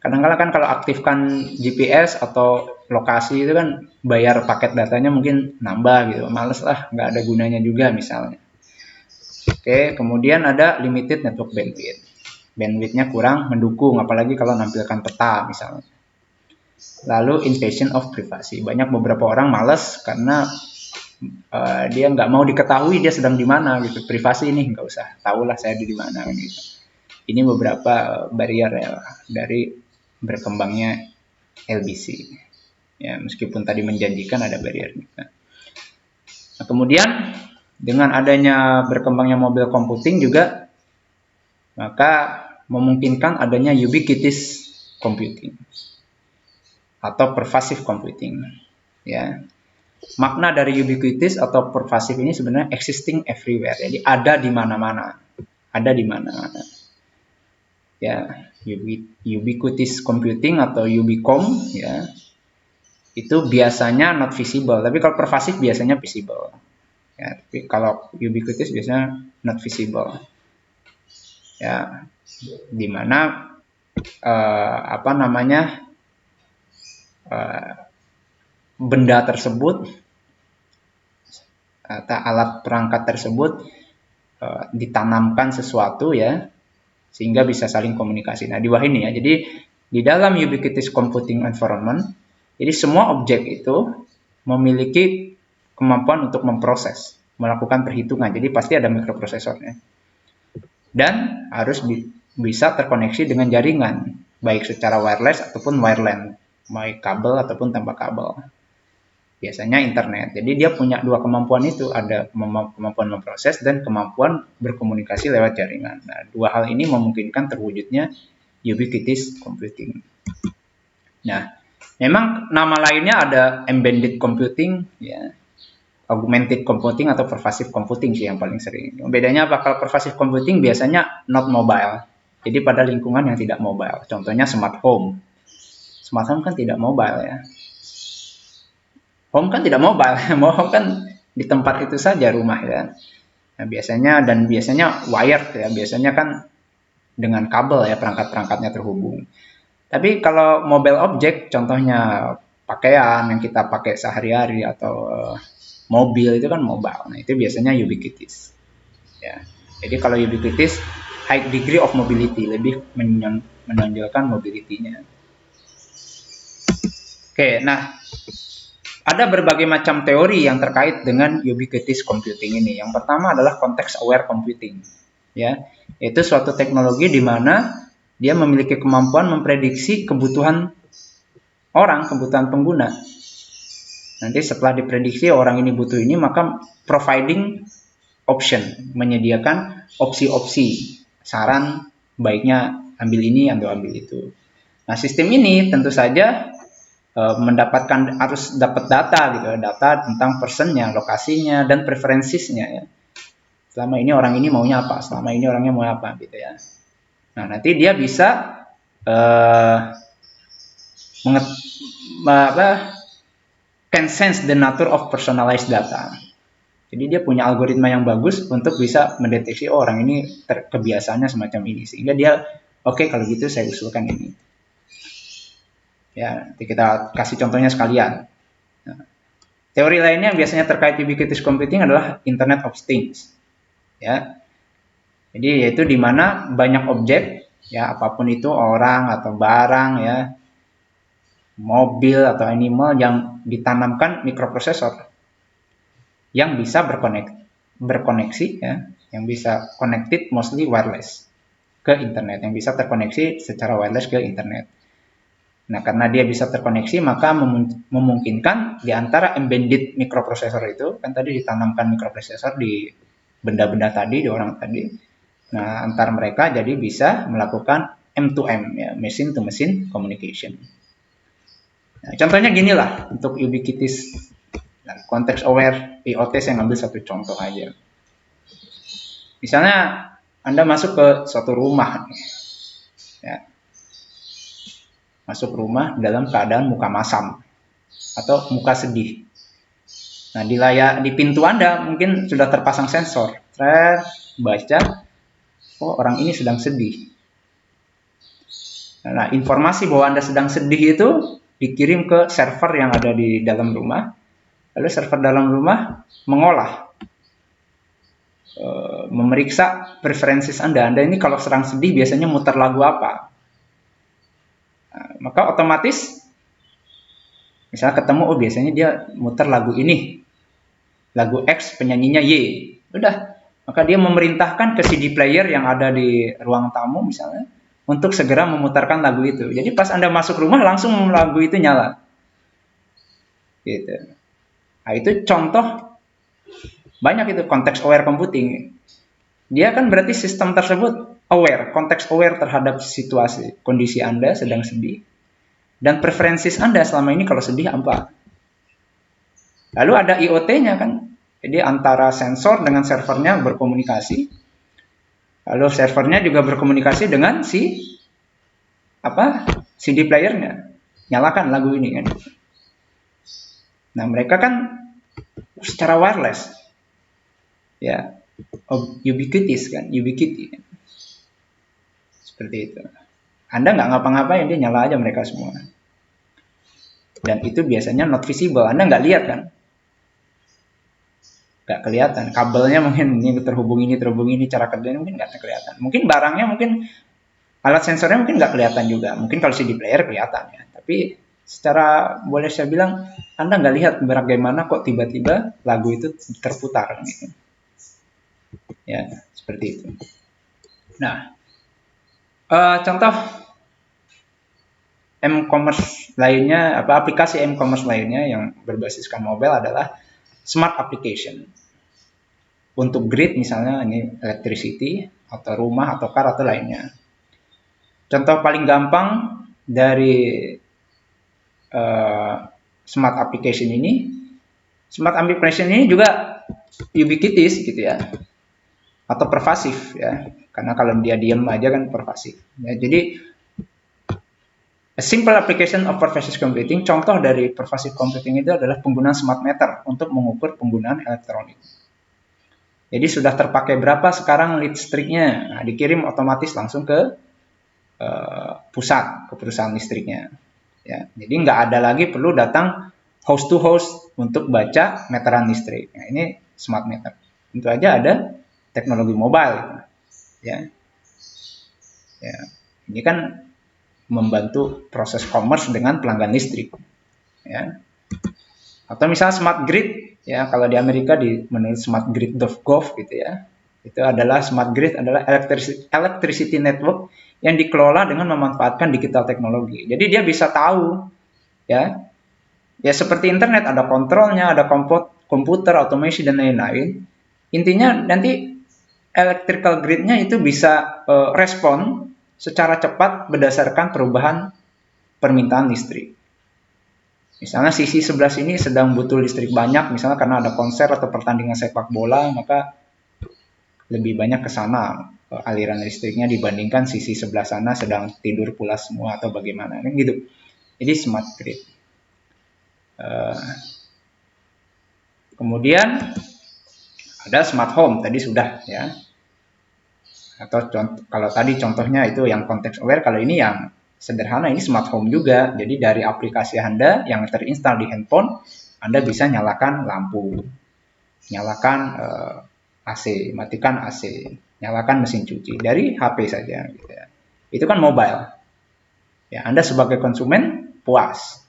Kadang-kadang kan kalau aktifkan GPS atau lokasi itu kan bayar paket datanya mungkin nambah gitu. Males lah, nggak ada gunanya juga misalnya. Oke, kemudian ada limited network bandwidth. Bandwidthnya kurang mendukung, apalagi kalau nampilkan peta misalnya. Lalu invasion of privacy. Banyak beberapa orang males karena dia nggak mau diketahui dia sedang di mana gitu. Privasi ini nggak usah, tahulah saya di mana gitu. Ini beberapa barrier ya dari berkembangnya LBC. Ya, meskipun tadi menjanjikan ada barrier juga. Nah, kemudian dengan adanya berkembangnya mobile computing juga, maka memungkinkan adanya ubiquitous computing atau pervasive computing. Ya, makna dari ubiquitous atau pervasive ini sebenarnya existing everywhere. Jadi ada di mana-mana, ada di mana-mana. Ya, ubiquitous computing atau ubicom ya, itu biasanya not visible. Tapi kalau pervasive biasanya visible. Ya, tapi kalau ubiquitous biasanya not visible. Ya, dimana benda tersebut atau alat perangkat tersebut ditanamkan sesuatu ya, sehingga bisa saling komunikasi. Nah, di bawah ini ya. Jadi di dalam ubiquitous computing environment, jadi semua objek itu memiliki kemampuan untuk memproses, melakukan perhitungan. Jadi pasti ada mikroprosesornya. Dan harus bisa terkoneksi dengan jaringan, baik secara wireless ataupun wireline, baik kabel ataupun tanpa kabel. Biasanya internet. Jadi dia punya dua kemampuan itu, ada kemampuan memproses dan kemampuan berkomunikasi lewat jaringan. Nah, dua hal ini memungkinkan terwujudnya ubiquitous computing. Nah, memang nama lainnya ada embedded computing ya. augmented computing atau pervasive computing sih yang paling sering. Bedanya apa? Kalau pervasive computing biasanya not mobile. Jadi pada lingkungan yang tidak mobile. Contohnya smart home. Smart home kan tidak mobile ya. Home kan tidak mobile. Home kan di tempat itu saja rumah ya. Nah, biasanya wired ya. Biasanya kan dengan kabel ya perangkat-perangkatnya terhubung. Tapi kalau mobile object contohnya pakaian yang kita pakai sehari-hari atau mobil itu kan mobile. Nah, itu biasanya ubiquitous. Ya. Jadi kalau ubiquitous high degree of mobility, lebih menonjolkan mobility-nya. Oke, nah ada berbagai macam teori yang terkait dengan ubiquitous computing ini. Yang pertama adalah context aware computing. Ya, itu suatu teknologi di mana dia memiliki kemampuan memprediksi kebutuhan orang, kebutuhan pengguna. Nanti setelah diprediksi orang ini butuh ini, maka providing option, menyediakan opsi-opsi, saran baiknya ambil ini, ambil itu. Nah, sistem ini tentu saja harus dapat data gitu, data tentang personnya, lokasinya, dan preferensinya ya. Selama ini orang ini maunya apa, selama ini orangnya mau apa gitu ya. Nah, nanti dia bisa can sense the nature of personalized data. Jadi dia punya algoritma yang bagus untuk bisa mendeteksi orang ini kebiasaannya semacam ini, sehingga dia oke, kalau gitu saya usulkan ini. Ya, nanti kita kasih contohnya sekalian. Nah, teori lainnya biasanya terkait ubiquitous computing adalah Internet of Things. Ya. Jadi yaitu di mana banyak objek ya, apapun itu, orang atau barang ya, mobil atau animal yang ditanamkan mikroprosesor yang bisa berkoneksi ya, yang bisa connected mostly wireless ke internet, yang bisa terkoneksi secara wireless ke internet. Nah, karena dia bisa terkoneksi, maka memungkinkan di antara embedded mikroprosesor itu, kan tadi ditanamkan mikroprosesor di benda-benda tadi, di orang tadi. Nah, antar mereka jadi bisa melakukan M2M ya, machine to machine communication. Nah, contohnya gini lah untuk ubiquitous context aware IoT, saya ngambil satu contoh aja. Misalnya Anda masuk ke suatu rumah nih. Ya. Masuk rumah dalam keadaan muka masam atau muka sedih. Nah, di pintu Anda mungkin sudah terpasang sensor. Baca, oh orang ini sedang sedih. Nah, informasi bahwa Anda sedang sedih itu dikirim ke server yang ada di dalam rumah. Lalu server dalam rumah mengolah, memeriksa preferensi Anda. Anda ini kalau sedang sedih biasanya muter lagu apa? Nah, maka otomatis, misalnya ketemu, oh biasanya dia muter lagu ini, lagu X, penyanyinya Y. Udah, maka dia memerintahkan ke CD player yang ada di ruang tamu misalnya, untuk segera memutarkan lagu itu. Jadi pas Anda masuk rumah langsung lagu itu nyala. Gitu. Nah, itu contoh banyak itu context aware computing. Dia kan berarti sistem tersebut aware, context aware terhadap situasi, kondisi Anda sedang sedih. Dan preferensi Anda selama ini kalau sedih apa. Lalu ada IoT-nya kan. Jadi antara sensor dengan servernya berkomunikasi. Lalu servernya juga berkomunikasi dengan CD player-nya. Nyalakan lagu ini kan. Nah, mereka kan secara wireless, ya, ubiquitous kan, ubiquity kan. Seperti itu. Anda nggak ngapa-ngapain, dia nyala aja mereka semua. Dan itu biasanya not visible, Anda nggak lihat kan, nggak kelihatan. Kabelnya mungkin ini terhubung ini, cara kerjanya mungkin nggak kelihatan. Mungkin barangnya, mungkin alat sensornya mungkin nggak kelihatan juga. Mungkin kalau CD player kelihatan ya, tapi secara boleh saya bilang Anda nggak lihat bagaimana kok tiba-tiba lagu itu terputar gitu. Ya, seperti itu. Nah, contoh m-commerce lainnya, aplikasi m-commerce lainnya yang berbasiskan mobile adalah smart application. Untuk grid misalnya ini electricity atau rumah atau car atau lainnya. Contoh paling gampang dari smart application ini Smart amplification ini juga ubiquitous gitu ya, atau pervasif ya, karena kalau dia diam aja kan pervasif ya. Jadi a simple application of pervasive computing, contoh dari pervasive computing itu adalah penggunaan smart meter untuk mengukur penggunaan elektronik. Jadi sudah terpakai berapa sekarang listriknya, nah, dikirim otomatis langsung ke pusat, ke perusahaan listriknya ya. Jadi nggak ada lagi perlu datang host to host untuk baca meteran listrik. Nah, ini smart meter. Tentu aja ada teknologi mobile ya. Ya, ini kan membantu proses commerce dengan pelanggan listrik ya. Atau misalnya smart grid ya, kalau di Amerika menurut smartgrid.gov gitu ya. Itu adalah smart grid adalah electricity network yang dikelola dengan memanfaatkan digital teknologi. Jadi dia bisa tahu ya. Ya seperti internet, ada kontrolnya, ada komputer, automation dan lain-lain. Intinya nanti electrical grid-nya itu bisa respon secara cepat berdasarkan perubahan permintaan listrik. Misalnya sisi sebelah sini sedang butuh listrik banyak, misalnya karena ada konser atau pertandingan sepak bola, maka lebih banyak ke sana aliran listriknya dibandingkan sisi sebelah sana sedang tidur pulas semua atau bagaimana, kan gitu. Jadi smart grid. Kemudian ada smart home, tadi sudah ya. Atau kalau tadi contohnya itu yang context aware, kalau ini yang sederhana, ini smart home juga. Jadi dari aplikasi Anda yang terinstall di handphone, Anda bisa nyalakan lampu, nyalakan AC, matikan AC, nyalakan mesin cuci dari HP saja gitu ya. Itu kan mobile. Ya, Anda sebagai konsumen puas,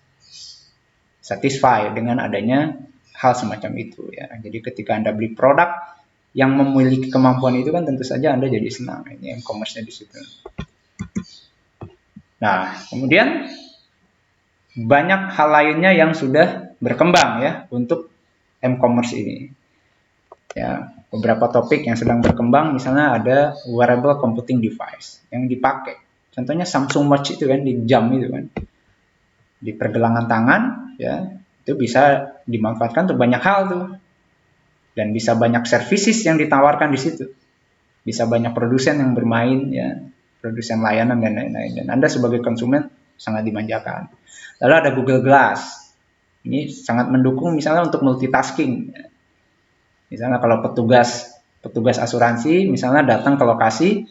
satisfied dengan adanya hal semacam itu ya. Jadi ketika Anda beli produk yang memiliki kemampuan itu kan tentu saja Anda jadi senang. Ini e-commerce-nya di situ. Nah, kemudian banyak hal lainnya yang sudah berkembang ya untuk e-commerce ini. Ya, beberapa topik yang sedang berkembang, misalnya ada wearable computing device yang dipakai. Contohnya Samsung Watch itu kan, di jam itu kan, di pergelangan tangan ya, itu bisa dimanfaatkan untuk banyak hal tuh. Dan bisa banyak services yang ditawarkan di situ. Bisa banyak produsen yang bermain ya, produsen layanan dan lain-lain. Dan Anda sebagai konsumen sangat dimanjakan. Lalu ada Google Glass. Ini sangat mendukung misalnya untuk multitasking. Misalnya kalau petugas asuransi misalnya datang ke lokasi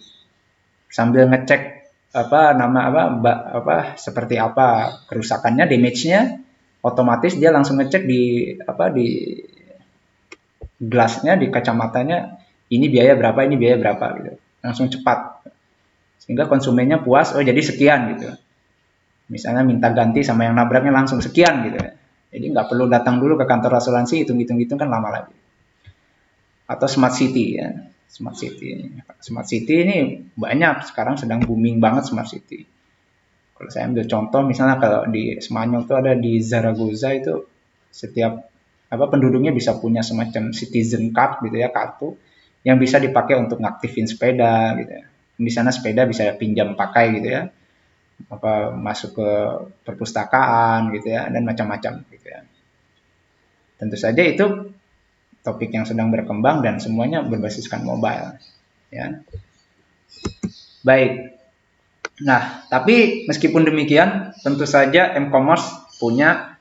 sambil ngecek seperti apa kerusakannya, damage-nya, otomatis dia langsung ngecek di gelasnya, di kacamatanya, ini biaya berapa gitu, langsung cepat, sehingga konsumennya puas, oh jadi sekian gitu. Misalnya minta ganti sama yang nabraknya langsung sekian gitu, jadi nggak perlu datang dulu ke kantor asuransi, hitung kan lama lagi. Atau smart city ya, smart city ini banyak sekarang, sedang booming banget smart city. Kalau saya ambil contoh misalnya kalau di Spanyol itu ada di Zaragoza, itu setiap penduduknya bisa punya semacam citizen card gitu ya, kartu yang bisa dipakai untuk ngaktifin sepeda gitu ya. Di sana sepeda bisa pinjam pakai gitu ya, masuk ke perpustakaan gitu ya, dan macam-macam gitu ya. Tentu saja itu topik yang sedang berkembang dan semuanya berbasiskan mobile ya. Baik. Nah, tapi meskipun demikian, tentu saja e-commerce punya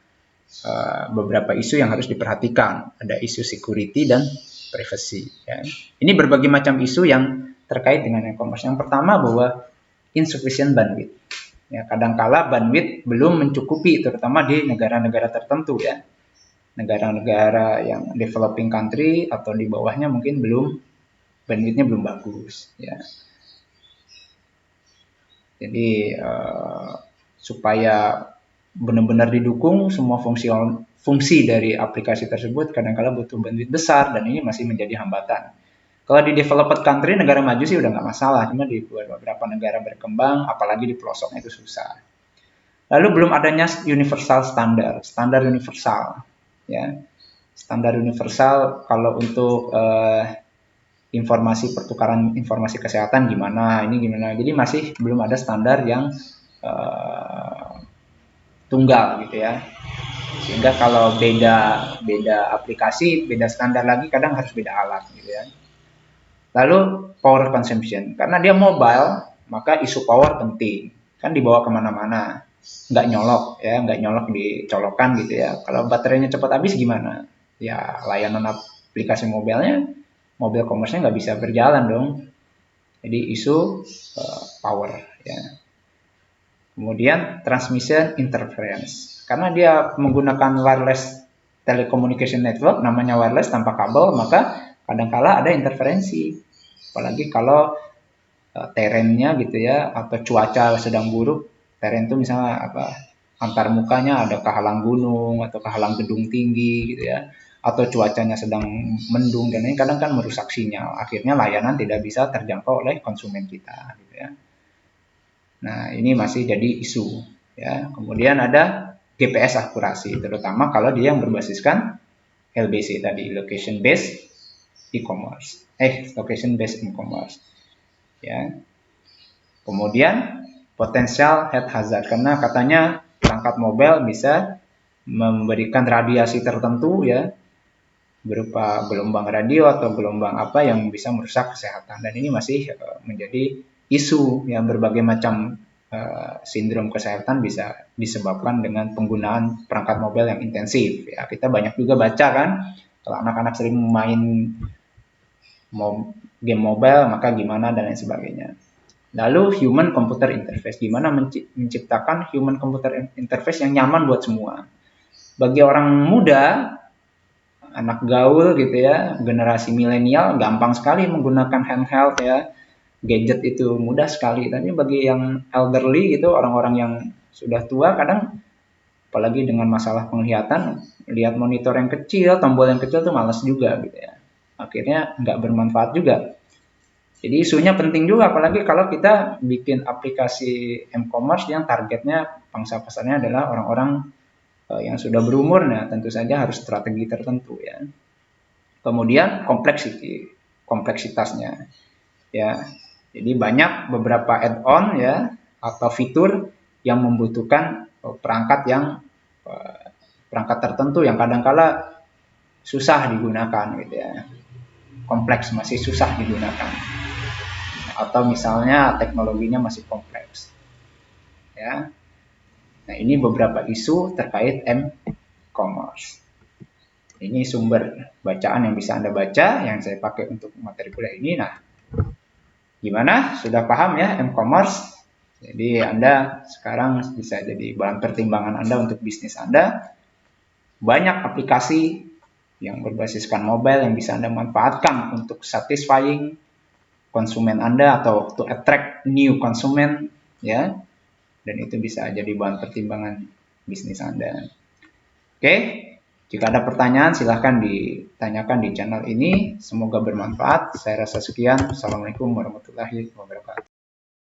beberapa isu yang harus diperhatikan. Ada isu security dan privacy. Ya. Ini berbagai macam isu yang terkait dengan e-commerce. Yang pertama bahwa insufficient bandwidth. Ya, kadangkala bandwidth belum mencukupi, terutama di negara-negara tertentu ya. Negara-negara yang developing country atau di bawahnya mungkin bandwidthnya belum bagus. Ya. Jadi supaya benar-benar didukung semua fungsi dari aplikasi tersebut, kadang-kala butuh bandwidth besar dan ini masih menjadi hambatan. Kalau di developed country, negara maju sih udah nggak masalah, cuma di beberapa negara berkembang, apalagi di pelosoknya itu susah. Lalu belum adanya standar universal, ya. Standar universal kalau untuk pertukaran informasi kesehatan gimana, jadi masih belum ada standar yang tunggal gitu ya. Sehingga kalau beda aplikasi, beda standar lagi, kadang harus beda alat gitu ya. Lalu power consumption, karena dia mobile, maka isu power penting, kan dibawa kemana-mana, nggak nyolok ya, nggak nyolok dicolokan gitu ya. Kalau baterainya cepat habis gimana? Ya layanan aplikasi mobilnya, mobil commerce-nya nggak bisa berjalan dong. Jadi isu power ya. Kemudian transmission interference, karena dia menggunakan wireless telecommunication network, namanya wireless tanpa kabel, maka kadangkala ada interferensi. Apalagi kalau terennya gitu ya, atau cuaca sedang buruk. Teren itu misalnya apa, antar mukanya ada kehalang gunung atau kehalang gedung tinggi gitu ya, atau cuacanya sedang mendung, dan ini kadang kan merusak sinyal, akhirnya layanan tidak bisa terjangkau oleh konsumen kita gitu ya. Nah ini masih jadi isu ya. Kemudian ada GPS akurasi, terutama kalau dia yang berbasiskan LBC tadi, location based e-commerce, location based e-commerce ya. Kemudian potensial head hazard, karena katanya perangkat mobile bisa memberikan radiasi tertentu ya, berupa gelombang radio atau gelombang apa yang bisa merusak kesehatan, dan ini masih menjadi isu yang berbagai macam sindrom kesehatan bisa disebabkan dengan penggunaan perangkat mobile yang intensif ya. Kita banyak juga baca kan, kalau anak-anak sering main game mobile maka gimana dan lain sebagainya. Lalu human computer interface, gimana menciptakan human computer interface yang nyaman buat semua. Bagi orang muda, anak gaul gitu ya, generasi milenial gampang sekali menggunakan handheld ya, gadget itu mudah sekali. Tapi bagi yang elderly gitu, orang-orang yang sudah tua, kadang apalagi dengan masalah penglihatan, lihat monitor yang kecil, tombol yang kecil tuh males juga gitu ya. Akhirnya nggak bermanfaat juga. Jadi isunya penting juga, apalagi kalau kita bikin aplikasi m-commerce yang targetnya pangsa pasarnya adalah orang-orang yang sudah berumur, nah tentu saja harus strategi tertentu ya. Kemudian kompleksitasnya ya. Jadi banyak beberapa add-on ya atau fitur yang membutuhkan perangkat tertentu yang kadangkala susah digunakan gitu ya. Kompleks, masih susah digunakan. Atau misalnya teknologinya masih kompleks ya. Nah ini beberapa isu terkait m-commerce. Ini sumber bacaan yang bisa Anda baca, yang saya pakai untuk materi kuliah ini. Nah gimana, sudah paham ya m-commerce? Jadi Anda sekarang bisa jadi bahan pertimbangan Anda untuk bisnis Anda. Banyak aplikasi yang berbasiskan mobile yang bisa Anda manfaatkan untuk satisfying konsumen Anda atau to attract new konsumen ya, dan itu bisa jadi bahan pertimbangan bisnis Anda. Oke, jika ada pertanyaan silahkan ditanyakan di channel ini, semoga bermanfaat. Saya rasa sekian. Assalamualaikum warahmatullahi wabarakatuh.